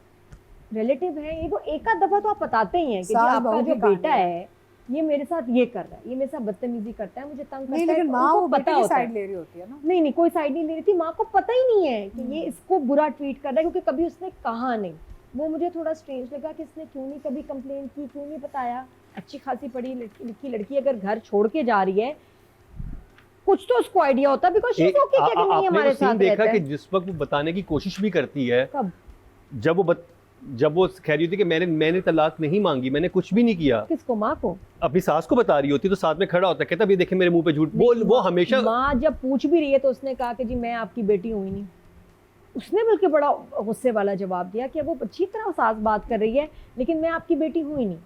रिलेटिव है ये, वो एक आध दफ़ा तो आप बताते ही हैं कि जी आपका जो बेटा है ये मेरे साथ ये कर रहा है, ये मेरे साथ बदतमीजी करता है, मुझे तंग करता है। लेकिन माँ वो बेटे की होता है। साइड ले रही होती है ना। नहीं कोई साइड नहीं ले रही थी, माँ को पता ही नहीं है कि ये इसको बुरा ट्रीट कर रहा है, क्योंकि कभी उसने कहा नहीं। वो मुझे थोड़ा स्ट्रेंज लगा कि इसने क्यों नहीं कभी कंप्लेन की, क्यों नहीं बताया। अच्छी खासी पढ़ी लिखी लड़की अगर घर छोड़ के जा रही है, कुछ तो उसको आइडिया होता है, बिकॉज़ शी इज ओके कि नहीं हमारे साथ देखा रहता कि है। जिस वक्त वो बताने की कोशिश भी करती है, कब? जब वो कह रही होती कि मैंने तलाक नहीं मांगी, मैंने कुछ भी नहीं किया, किसको? माँ को? अपनी सास को बता रही होती तो साथ में खड़ा होता, कहता भी देखे मेरे मुंह पे झूठ। वो हमेशा, माँ जब पूछ भी रही है तो उसने कहा कि जी मैं आपकी बेटी हुई नहीं। उसने बल्कि बड़ा गुस्से वाला जवाब दिया कि वो अच्छी तरह सास बात कर रही है, लेकिन मैं आपकी बेटी हुई नहीं।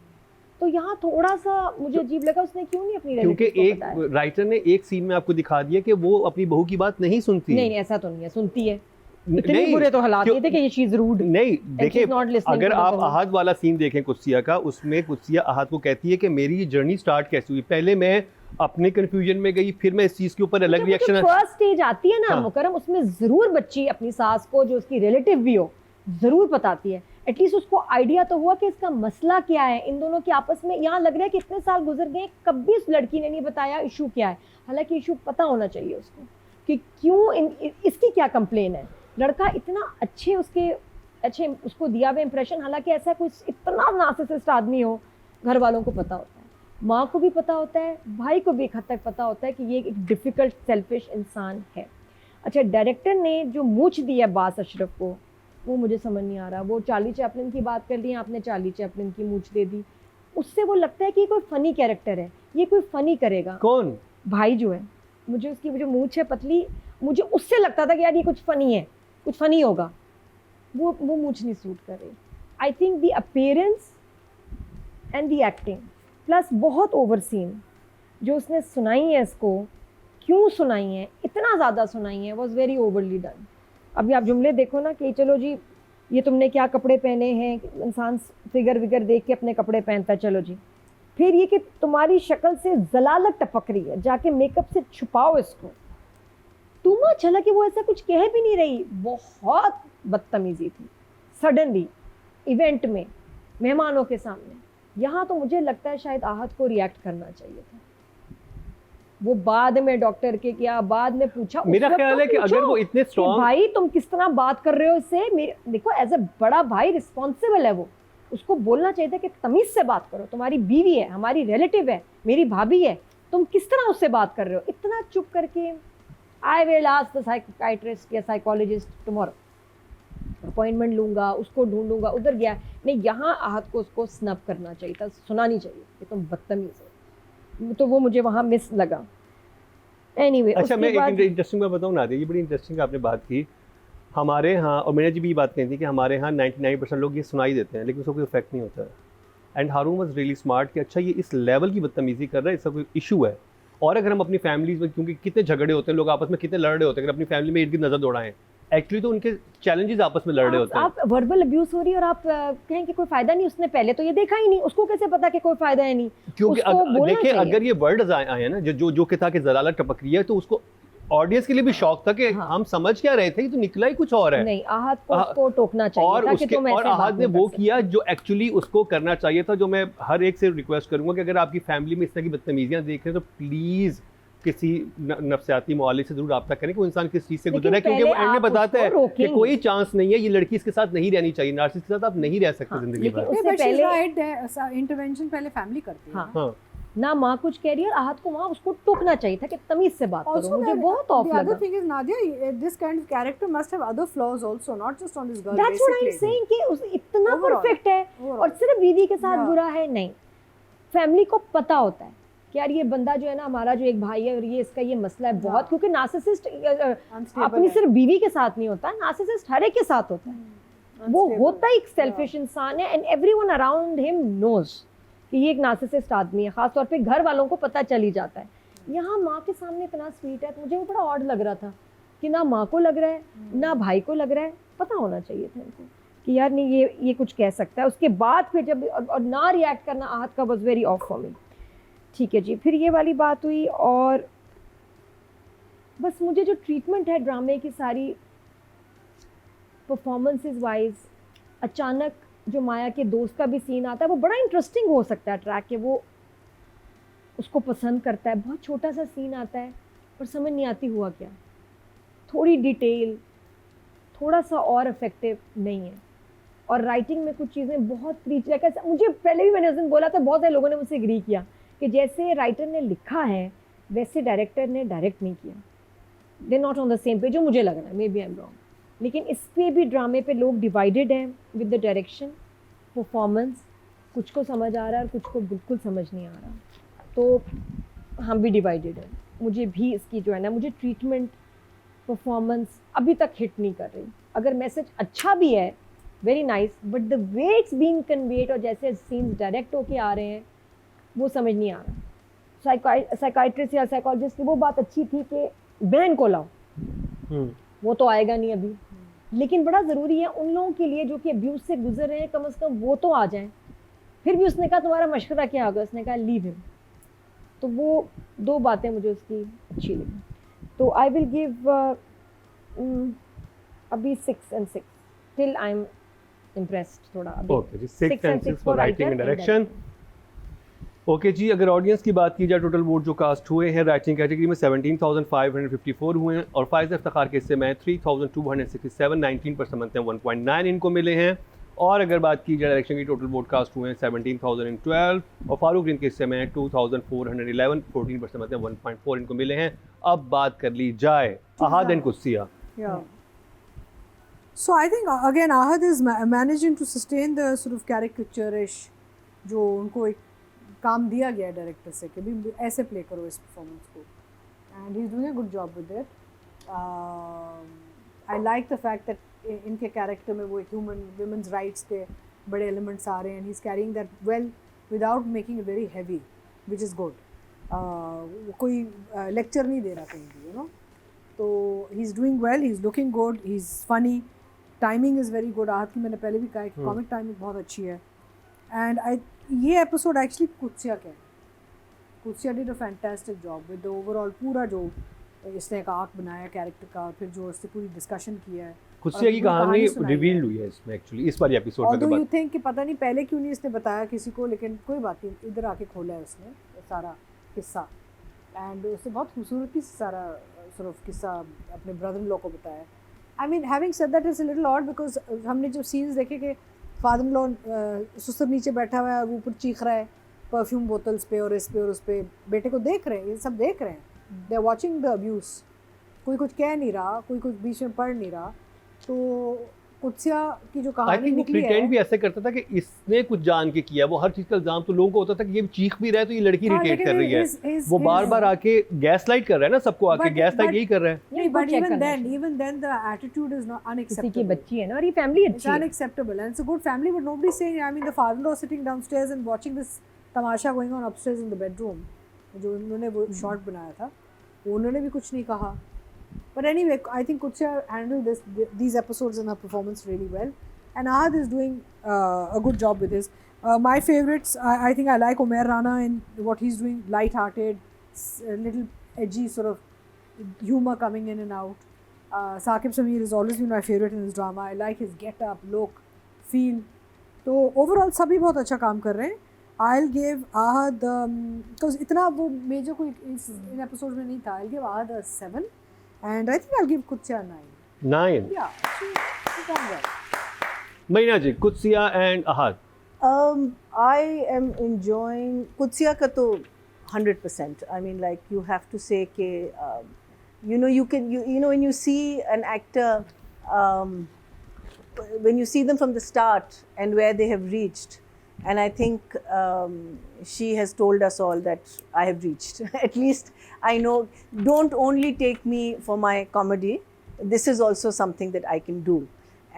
तो यहाँ थोड़ा सा मुझे अजीब लगा, उसने क्यों नहीं अपनी क्योंकि रिलेटिव को एक बताया? राइटर ने एक सीन में आपको दिखा दिया कि वो अपनी बहू की बात नहीं सुनती। नहीं ऐसा तो नहीं है, सुनती है। इतने नहीं, बुरे तो हालात क्यों- नहीं थे कि ये चीज रूड। नहीं देखिए, not listening अगर to the आप bahut. आहत वाला सीन देखें कुत्सिया का, उसमें कुत्सिया आहत को कहती है कि मेरी ये जर्नी स्टार्ट कैसे हुई। पहले मैं अपने कंफ्यूजन में गई, फिर मैं इस चीज के ऊपर अलग रिएक्शन। फर्स्ट स्टेज आती है ना हाँ। मुकरम, उसमें जरूर बच्ची अपनी सास को, जो उसकी रिलेटिव भी हो, जरूर बताती है। एटलीस्ट उसको आइडिया तो हुआ कि इसका मसला क्या है, इन दोनों के आपस में। यहाँ लग रहा है कि इतने साल गुजर गए, कभी उस लड़की ने नहीं बताया इशू क्या है। हालांकि इशू पता होना चाहिए उसको कि क्यों इसकी क्या कंप्लेन है। लड़का इतना अच्छे उसको दिया हुआ इंप्रेशन, हालांकि ऐसा कोई इतना नार्सिसिस्ट आदमी हो, घर वालों को पता होता है, माँ को भी पता होता है, भाई को भी एक हद तक पता होता है कि ये एक डिफ़िकल्ट सेल्फिश इंसान है। अच्छा, डायरेक्टर ने जो मूछ दी है बास अशरफ को, वो मुझे समझ नहीं आ रहा। वो चार्ली चैपलिन की बात कर ली, आपने चार्ली चैपलिन की मूछ दे दी। उससे वो लगता है कि कोई फ़नी कैरेक्टर है, ये कोई फ़नी करेगा। कौन? भाई जो है, मुझे उसकी जो मूछ है पतली, मुझे उससे लगता था कि यार ये कुछ फ़नी है, कुछ फ़नी होगा। वो मूछ नहीं सूट कर रही। I think the appearance and the acting plus बहुत ओवर सीन जो उसने सुनाई है इसको, क्यों सुनाई है, इतना ज़्यादा सुनाई है, वॉज वेरी ओवरली डन। अभी आप जुमले देखो ना कि चलो जी ये तुमने क्या कपड़े पहने हैं, इंसान फिगर विगर देख के अपने कपड़े पहनता है, चलो जी। फिर ये कि तुम्हारी शक्ल से जलालत टपक रही है, जाके मेकअप से छुपाओ इसको। तुम चला कि वो ऐसा कुछ कह भी नहीं रही, बहुत बदतमीजी थी सडनली इवेंट में, मेहमानों के सामने। यहाँ तो मुझे लगता है शायद आहत को रिएक्ट करना चाहिए था। वो बाद में डॉक्टर के क्या, बाद में पूछा, मेरा ख्याल है कि अगर वो इतने स्ट्रॉन्ग, भाई तुम किस तरह बात कर रहे हो इससे, देखो एज अ बड़ा भाई रिस्पॉन्सिबल है वो, उसको बोलना चाहिए था कि तमीज से बात करो, तुम्हारी बीवी है, हमारी रिलेटिव है, मेरी भाभी है, तुम किस तरह उससे बात कर रहे हो। इतना चुप करके I will ask the psychiatrist या साइकोलॉजिस्ट टुमारो, अपॉइंटमेंट लूंगा, उसको ढूंढूंगा, उधर गया नहीं। यहाँ आहत को उसको स्नब करना चाहिए था, सुनानी चाहिए कि तुम बदतमीज हो। तो वो मुझे वहाँ मिस लगा। एनीवे, अच्छा मैं एक इंटरेस्टिंग बात बताऊँ ना, ये बड़ी इंटरेस्टिंग आपने बात की। हमारे यहाँ, और मैंने जी भी ये बात कही थी कि हमारे यहाँ 99% लोग ये सुनाई देते हैं लेकिन उसको कोई इफेक्ट नहीं होता है। And Haroon was really smart कि अच्छा ये इस लेवल की बदतमीजी कर रहा है, इसका कोई इशू है। और अगर हम अपनी फैमिलीज में, क्योंकि कितने झगड़े होते हैं, लोग आपस में कितने लड़ रहे होते हैं, अगर अपनी फैमिली में इर्द गिर्द नजर दौड़ाएं, एक्चुअली तो उनके चैलेंजेस आपस में लड़ रहे होते हैं। आप वर्बल अब्यूज हो रही है और आप कहें कि कोई फायदा नहीं, उसने पहले तो ये देखा ही नहीं, उसको कैसे पता कि कोई फायदा है नहीं। क्योंकि देखिए अगर ये वर्ड्स आए हैं ना जो कि था कि जलालत टपक रही है, तो उसको ऑडियंस के लिए भी शौक था कि हम समझ क्या रहे थे, तो निकला ही कुछ और है। नहीं, आहत को उसको टोकना चाहिए था कि तुम ऐसे और आहत ने वो किया जो एक्चुअली उसको करना चाहिए था। जो मैं हर एक से रिक्वेस्ट करूंगा कि अगर आपकी फैमिली में इस तरह की बदतमीजियां देख रहे हैं तो प्लीज किसी नफ्सियाती मुआलिज से जरूर रब्ता करें कि वो इंसान किस चीज से गुजरा है, क्योंकि वो एंड में बताता है कि कोई चांस नहीं है, ये लड़की इसके साथ नहीं रहनी चाहिए, नार्सिसिस्ट के साथ आप नहीं रह सकते जिंदगी भर। उससे पहले इंटरवेंशन पहले फैमिली करती है। हाँ। ना माँ कुछ कह रही है, आहत को वहाँ उसको टोकना चाहिए था कि तमीज से बात करो। मुझे बहुत ऑफ लगा। The other thing is, Nadia, this kind of character must have other flaws also, not just on this girl. That's what I'm saying कि उस इतना परफेक्ट है और सिर्फ बीवी के साथ बुरा है नहीं। फैमिली को पता होता है कि यार ये बंदा जो है ना, हमारा जो एक भाई है और ये इसका ये मसला है बहुत, क्योंकि नार्सिसिस्ट अपनी सिर्फ बीवी के साथ नहीं होता, नार्सिसिस्ट हर एक के साथ होता है। वो होता ही एक सेल्फिश इंसान है and everyone around him knows कि ये एक नार्सिसिस्ट आदमी है। खासतौर पे घर वालों को पता चल ही जाता है। यहाँ माँ के सामने इतना स्वीट है, तो मुझे वो बड़ा ऑड लग रहा था कि ना माँ को लग रहा है ना भाई को लग रहा है। पता होना चाहिए था इनको कि यार नहीं ये कुछ कह सकता है। उसके बाद फिर जब और ना रिएक्ट करना आहत का was very of for me. ठीक है जी, फिर ये वाली बात हुई और बस मुझे जो ट्रीटमेंट है ड्रामे की सारी परफॉर्मेंसेस वाइज, अचानक जो माया के दोस्त का भी सीन आता है वो बड़ा इंटरेस्टिंग हो सकता है ट्रैक के, वो उसको पसंद करता है, बहुत छोटा सा सीन आता है पर समझ नहीं आती हुआ क्या, थोड़ी डिटेल, थोड़ा सा और इफेक्टिव नहीं है। और राइटिंग में कुछ चीज़ें बहुत मुझे पहले भी मैंने उस दिन बोला था, बहुत सारे लोगों ने मुझसे एग्री किया कि जैसे राइटर ने लिखा है वैसे डायरेक्टर ने डायरेक्ट नहीं किया। They not on the same page, जो मुझे लग रहा है, maybe I am wrong. लेकिन इस पे भी ड्रामे पे लोग डिवाइडेड हैं विद द डायरेक्शन, परफॉर्मेंस, कुछ को समझ आ रहा है और कुछ को बिल्कुल समझ नहीं आ रहा। तो हम भी डिवाइडेड हैं। मुझे भी इसकी जो है ना, मुझे ट्रीटमेंट, परफॉर्मेंस अभी तक हिट नहीं कर रही। अगर मैसेज अच्छा भी है, very nice, but the way it's being conveyed और जैसे सीन्स डायरेक्ट होके आ रहे हैं वो समझ नहीं आ रहा। साइकाइट्रिस्ट या साइकोलॉजिस्ट की वो बात अच्छी थी कि बहन को लाओ, वो तो आएगा नहीं अभी, लेकिन बड़ा ज़रूरी है उन लोगों के लिए जो कि अब्यूज से गुजर रहे हैं, कम से कम वो तो आ जाएं। फिर भी उसने कहा तुम्हारा मशवरा क्या होगा, उसने कहा लीव हिम। तो वो 2 बातें मुझे उसकी अच्छी लगी। तो आई विल गिव अभी 6 and 6 till I'm impressed थोड़ा अभी। ओके जी, 6 6 and and 6 6 for for writing writer and and direction. Okay जी, अगर ऑडियंस की बात की जाए, टोटल वोट जो कास्ट हुए हैं राइटिंग कैटेगरी में 17,554 हुए हैं और फाइज़ इफ्तिखार के हिस्से में 3,267, 19% बनते हैं 1.9 इनको मिले हैं। और अगर बात की जाए डायरेक्शन की, टोटल वोट कास्ट हुए हैं 17,012 और फारूक रिंद के हिस्से में 2,411, 14% बनते हैं 1.4 इनको मिले हैं। अब बात कर ली जाए Ahad and Kudsia. Yeah. So I think again Ahad is managing to sustain the sort of caricature-ish जो उनको एक काम दिया गया है डायरेक्टर से कि भी ऐसे प्ले करो इस परफॉर्मेंस को, and he is doing a good job with it. I like the fact that इनके कैरेक्टर में वो एक ह्यूमन वुमेन्स राइट्स के बड़े एलिमेंट्स आ रहे हैं, and he is carrying that well without making it very heavy, which is good. कोई लेक्चर नहीं दे रहा कहीं भी, यू नो। तो he is doing well, he is looking good, he is funny, timing is very good. आहत की मैंने पहले भी कहा कि कॉमिक टाइमिंग बहुत अच्छी है। एंड ये एपिसोड एक्चुअली कुत्सिया का है। Kudsia did a fantastic job with the overall पूरा जो इसने एक आर्क बनाया कैरेक्टर का, फिर जो इससे पूरी डिस्कशन किया है। कुत्सिया की कहानी रिवील्ड हुई है इसमें एक्चुअली इस वाली एपिसोड में। तो यू थिंक कि पता नहीं पहले क्यों नहीं इसने बताया किसी को, लेकिन कोई बात नहीं, इधर आके खोला है उसने सारा किस्सा, एंड उससे बहुत खूबसूरती से सारा सॉर्ट ऑफ किस्सा अपने ब्रदर इन लॉ को बताया। I mean having said that is a little odd because हमने जो सीन्स देखे कि फादर इन लॉ सुसर नीचे बैठा हुआ है, ऊपर चीख रहा है परफ्यूम बोतल्स पे और इस पे और उस पे, बेटे को देख रहे हैं, ये सब देख रहे हैं, they are watching the abuse. कोई कुछ कह नहीं रहा, कोई कुछ बीच में पढ़ नहीं रहा। तो कुत्सिया की जो कहानी निकली है, प्रिटेंड भी ऐसे करता था कि इसने कुछ जान के किया, वो हर चीज का इल्जाम तो लोगों को होता था कि ये चीख भी रहा है तो ये लड़की इरिटेट कर रही है, वो बार बार आके गैस लाइट कर रहा है ना सबको, आके गैस लाइट यही कर रहा है। नहीं, but even then the attitude is not unacceptable. किसी की बच्ची है ना, और ये फैमिली It's अच्छी है। unacceptable and it's a good family, but nobody's saying, I mean the father-in-law sitting downstairs and watching this Tamasha going on upstairs in the bedroom, जो उन्होंने वो शॉट बनाया था, उन्होंने भी कुछ नहीं कहा। But anyway, I think Kutsya handled these episodes and her performance really well, and Ahad is doing a good job with his. My favorites, I think I like Umair Rana in what he's doing, light-hearted, a little edgy sort of humor coming in and out. Saqib Sameer has always been my favorite in his drama. I like his get-up, look, feel. तो overall सभी बहुत अच्छा काम कर रहे हैं। I'll give Ahad because इतना वो मेजर कोई इन एपिसोड में नहीं था। I'll give Ahad a 7. And I think I'll give Kutsya a 9. 9. Yeah, she done well. महीना जी, Kudsia and Ahad. I am enjoying Kutsya ka to 100%. I mean, like you have to say ke, you know, you know when you see an actor, when you see them from the start and where they have reached, and I think she has told us all that I have reached. At least I know, don't only take me for my comedy. This is also something that I can do.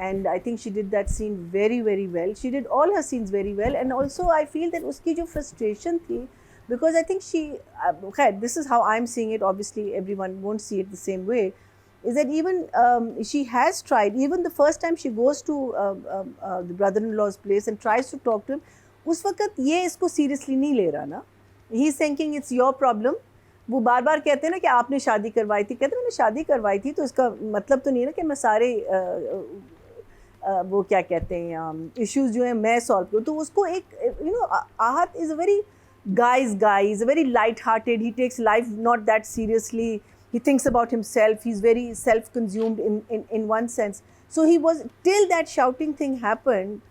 And I think she did that scene very, very well. She did all her scenes very well. And also I feel that uski jo frustration thi, because I think she, this is how I'm seeing it, obviously everyone won't see it the same way, is that even she has tried, even the first time she goes to the brother-in-law's place and tries to talk to him, उस वक्त ये इसको seriously नहीं ले रहा ना. He is thinking it's your problem. वो बार बार कहते हैं ना कि आपने शादी करवाई थी, कहते हैं मैंने शादी करवाई थी तो इसका मतलब तो नहीं है ना कि मैं सारे वो क्या कहते हैं इश्यूज जो हैं मैं सॉल्व करूँ। तो उसको एक यू नो आहत is a very guy's guy, he's a very light-hearted, he takes life not that seriously, he thinks about himself, he's very self-consumed in one sense. So he was, till that shouting thing happened,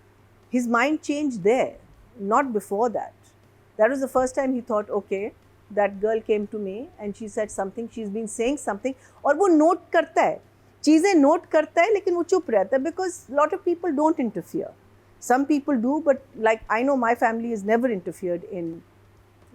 his mind changed there, not before that. That was the first time he thought, okay, that girl came to me and she said something, she's been saying something, और वो note करता है, चीज़ें note करता है लेकिन वो चुप रहता है, because lot of people don't interfere. Some people do, but like I know my family has never interfered in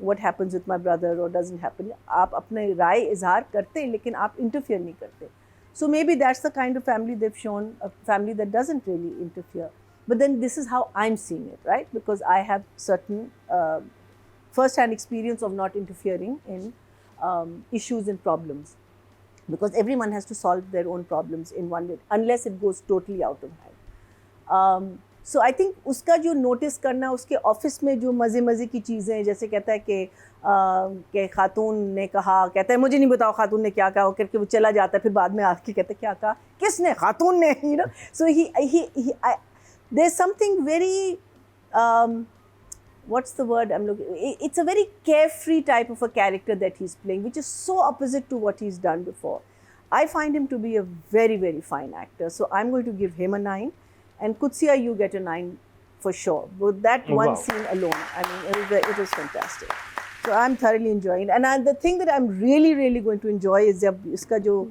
what happens with my brother or doesn't happen. आप अपने राय इजहार करते हैं लेकिन आप interfere नहीं करते. So maybe that's the kind of family they've shown, a family that doesn't really interfere. But then this is how I'm seeing it, right? Because I have certain first-hand experience of not interfering in issues and problems. Because everyone has to solve their own problems in one way, unless it goes totally out of hand. So I think उसका जो नोटिस करना, उसके ऑफिस में जो मज़े की चीज़ें हैं, जैसे कहता है कि खातून ने कहा, कहता है मुझे नहीं बताओ खातून ने क्या कहा, करके वो चला जाता है, फिर बाद में आके कहता है क्या कहा, किसने, खातून ने, you know. So he there is something very what's the word I'm looking, it's a very carefree type of a character that he's playing, which is so opposite to what he's done before. I find him to be a very fine actor, so I'm going to give him a 9, and Qudsiya, you get a 9 for sure with that one scene alone. I mean, it was fantastic. So I'm thoroughly enjoying it. And the thing that I'm really going to enjoy is jab iska jo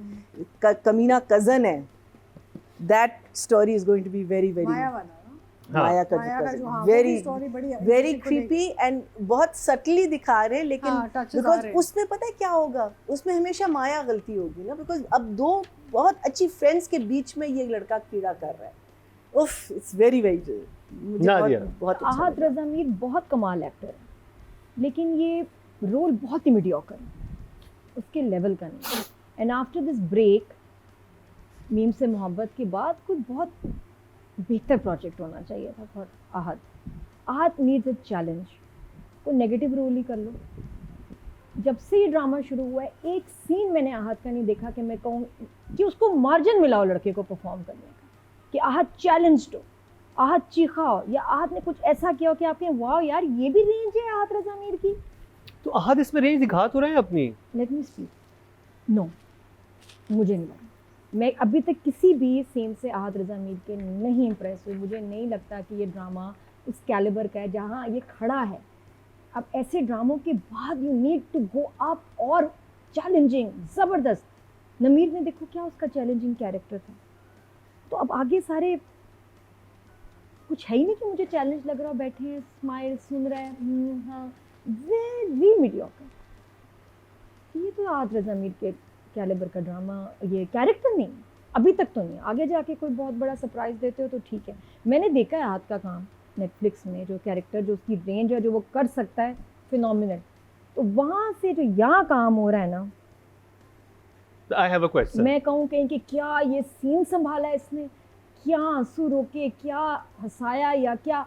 Kameena cousin hai, that story is going to be very माया वाला माया का जो वेरी क्रीपी एंड बहुत सटली दिखा रहे हैं, लेकिन बिकॉज उसमें पता है क्या होगा, उसमें हमेशा माया गलती होगी ना, बिकॉज अब दो बहुत अच्छी फ्रेंड्स के बीच में ये लड़का कीड़ा कर रहा है. उफ, इट्स वेरी बहुत आहत रज़ा मीर बहुत कमाल एक्टर है, लेकिन ये रोल बहुत ही मीडियोकर है, उसके लेवल का नहीं. And after this break, Meem Se Mohabbat के बाद कुछ बहुत बेहतर प्रोजेक्ट होना चाहिए था फॉर आहत. आहत नीड्स अ चैलेंज. कोई नेगेटिव रोल ही कर लो. जब से ये ड्रामा शुरू हुआ है, एक सीन मैंने आहत का नहीं देखा कि मैं कहूँ कि उसको मार्जिन मिला हो लड़के को परफॉर्म करने का, कि आहत चैलेंज्ड हो, आहत चीखा हो, या आहत ने कुछ ऐसा किया हो कि आप कहें वाह यार ये भी रेंज है आहत रज़ा मीर की. तो आहत इसमें रेंज दिखा तो रहे हैं अपनी. Let me speak. नो, मुझे नहीं लगा. मैं अभी तक किसी भी सीन से आहत रज़ा मीर के नहीं इम्प्रेस हुई. मुझे नहीं लगता कि ये ड्रामा उस कैलिबर का है जहाँ ये खड़ा है. अब ऐसे ड्रामों के बाद you need to go up और चैलेंजिंग, ज़बरदस्त. नमीर ने देखो क्या उसका चैलेंजिंग कैरेक्टर था. तो अब आगे सारे कुछ है ही नहीं कि मुझे चैलेंज लग रहा, बैठे हैं स्माइल सुन रहे हैं, हाँ, वेरी मीडियोकर. ये तो आहत रज़ा मीर के कैलिबर का ड्रामा, ये कैरेक्टर नहीं, अभी तक तो नहीं. आगे जाके कोई बहुत बड़ा सरप्राइज देते हो तो ठीक है. मैंने देखा है आहत का काम नेटफ्लिक्स में, जो कैरेक्टर, जो उसकी रेंज है, जो वो कर सकता है, फिनोमिनल. तो वहाँ से जो यहाँ काम हो रहा है ना, I have a question. मैं कहूँ कहीं कि क्या ये सीन संभाला इसने, क्या आंसू रोके, क्या हंसाया, या क्या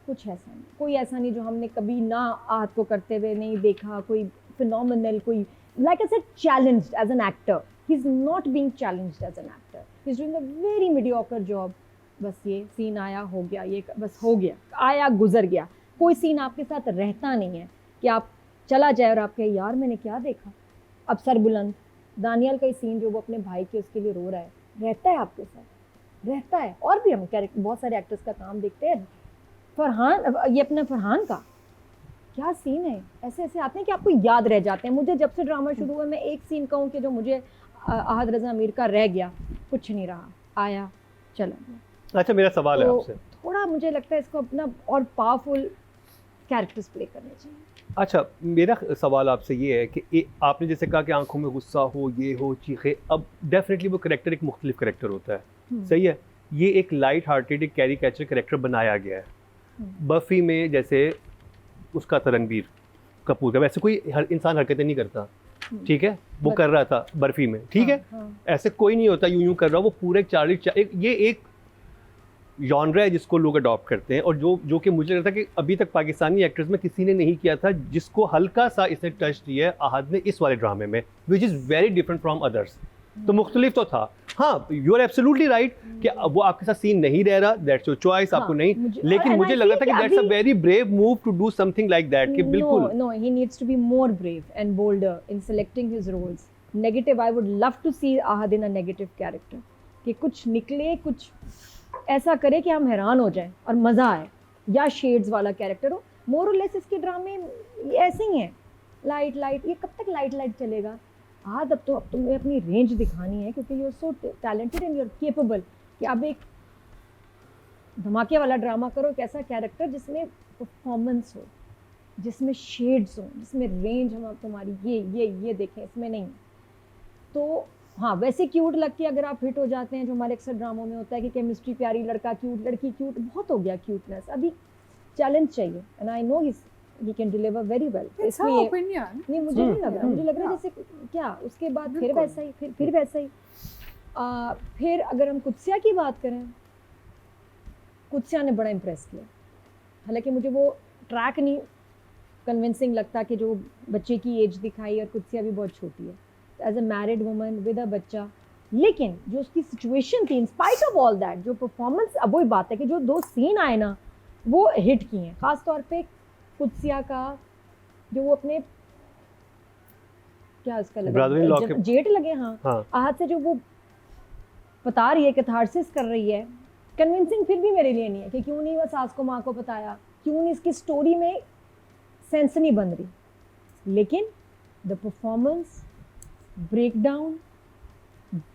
कुछ ऐसा नहीं, कोई ऐसा नहीं जो हमने कभी ना आहत को करते हुए नहीं देखा. कोई फिनोमिनल, कोई like I said, challenged as an actor. He's not being challenged as an actor. He's doing a very mediocre job. बस ये सीन आया हो गया, ये बस हो गया, आया गुजर गया. कोई सीन आपके साथ रहता नहीं है कि आप चला जाए और आप कहे यार मैंने क्या देखा. अब सरबुलंद, दानियल का ही सीन जो वो अपने भाई के उसके लिए रो रहा है, रहता है आपके साथ, रहता है. और भी हम कैरेक्टर, बहुत सारे एक्टर्स का काम देखते हैं. फरहान, ये अपना फरहान का क्या सीन है, ऐसे ऐसे आते हैं कि आपको याद रह जाते हैं. मुझे जब से ड्रामा शुरू हुआ, मैं एक सीन कहूँ कि जो मुझे आहत रज़ा मीर का रह गया, कुछ नहीं रहा, आया चला गया. अच्छा, मेरा सवाल है आपसे. थोड़ा मुझे लगता है इसको अपना और पावरफुल कैरेक्टर्स प्ले करने चाहिए. अच्छा, मेरा सवाल आपसे ये है कि आपने जैसे कहा कि आंखों में गुस्सा हो, ये हो, चीखे, अब डेफिनेटली वो करेक्टर एक मुख्तलिफ करेक्टर होता है, सही है. ये एक लाइट हार्टेड, एक कैरी कैचर करेक्टर बनाया गया है. बफी में जैसे उसका था रणबीर कपूर का, वैसे कोई हर इंसान हरकतें नहीं करता, ठीक है, वो कर रहा था बर्फी में, ठीक है. ऐसे कोई नहीं होता यूं कर रहा, वो पूरे ये एक जॉनरा है जिसको लोग अडॉप्ट करते हैं, और जो कि मुझे लगता है कि अभी तक पाकिस्तानी एक्टर्स में किसी ने नहीं किया था, जिसको हल्का सा इसने टच दिया है आहत ने इस वाले ड्रामे में, which is very different from others. तो मुख्तलिफ तो था. हाँ, यू आर एब्सोल्युटली राइट कि वो आपके साथ सीन नहीं रह रहा, दैट्स योर चॉइस, आपको नहीं, लेकिन मुझे लगा था कि that's a very brave move to do something like that, कि बिल्कुल no, he needs to be more brave and bolder in selecting his roles. Negative, I would love to see Ahad in a negative character, कि कुछ निकले, कुछ ऐसा करे कि हम हैरान हो जाएं और मज़ा आए, या शेड्स वाला कैरेक्टर हो. मोर और लेस इसके ड्रामे ऐसे ही हैं, लाइट. ये कब तक लाइट चलेगा? अब तुम्हें अपनी रेंज दिखानी है, क्योंकि you are so talented and you are capable, कि अब एक धमाके वाला ड्रामा करो, एक ऐसा कैरेक्टर जिसमें परफॉर्मेंस हो, जिसमें शेड्स हो, जिसमें रेंज हम तुम्हारी ये देखें, इसमें नहीं. तो हाँ, वैसे क्यूट लग के अगर आप हिट हो जाते हैं, जो हमारे अक्सर ड्रामों में होता है कि केमिस्ट्री प्यारी, लड़का क्यूट, लड़की क्यूट, बहुत हो गया क्यूटनेस. अभी चैलेंज चाहिए, and I know he can deliver very well. It's her opinion. नहीं, मुझे नहीं लग रहा, मुझे लग रहा है जैसे क्या उसके बाद फिर वैसा ही, फिर वैसा ही. फिर अगर हम कुत्सिया की बात करें, कुत्सिया ने बड़ा इम्प्रेस किया। हालांकि मुझे वो ट्रैक नहीं कन्विंसिंग लगता कि जो बच्चे की एज दिखाई और कुत्सिया भी बहुत छोटी है as a married woman with a बच्चा, लेकिन जो उसकी सिचुएशन थी in spite of all that, जो परफॉर्मेंस, अब वही बात है कि जो 2 सीन आए ना वो हिट किए हैं। ख़ास तौर पे कुत्सिया का जो वो अपने क्या उसका लगा जेट लगे, हाँ आहत से जो वो बता रही है, कैथारसिस कर रही है, कन्विंसिंग फिर भी मेरे लिए नहीं है कि क्यों नहीं वो सास को माँ को बताया, क्यों नहीं इसकी स्टोरी में सेंस नहीं बन रही। लेकिन द परफॉर्मेंस ब्रेकडाउन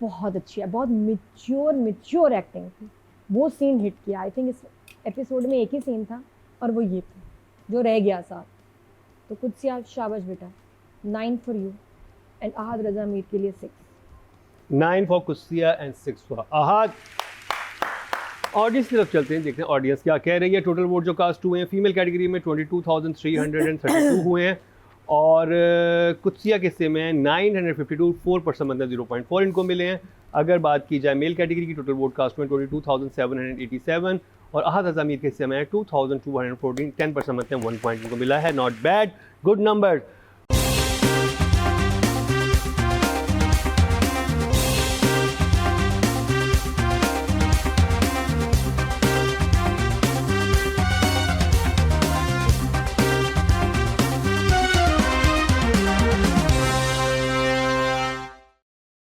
बहुत अच्छी है, बहुत मिच्योर एक्टिंग थी। वो सीन हिट किया। आई थिंक इस एपिसोड में एक ही सीन था और वो ये था जो रह गया साथ। तो कुत्सिया शाबाश बेटा, 9 फॉर यू एंड आहद रजा मीर के लिए 6। 9 for कुत्सिया and 6 for Ahad. Audience की तरफ चलते हैं, देखते हैं ऑडियंस क्या कह रही है। टोटल वोट जो कास्ट हुए हैं फीमेल कैटेगरी में 22,332 हुए हैं और कुत्सिया के हिस्से में 952, 4% मतलब 0.4 इनको मिले हैं। अगर बात की जाए मेल कैटेगरी की, टोटल वोट कास्ट में 22,787 और आहद अज़ामीर के हिस्से में 2,214, 10% मतलब 1 पॉइंट इनको मिला है। Not bad, good number.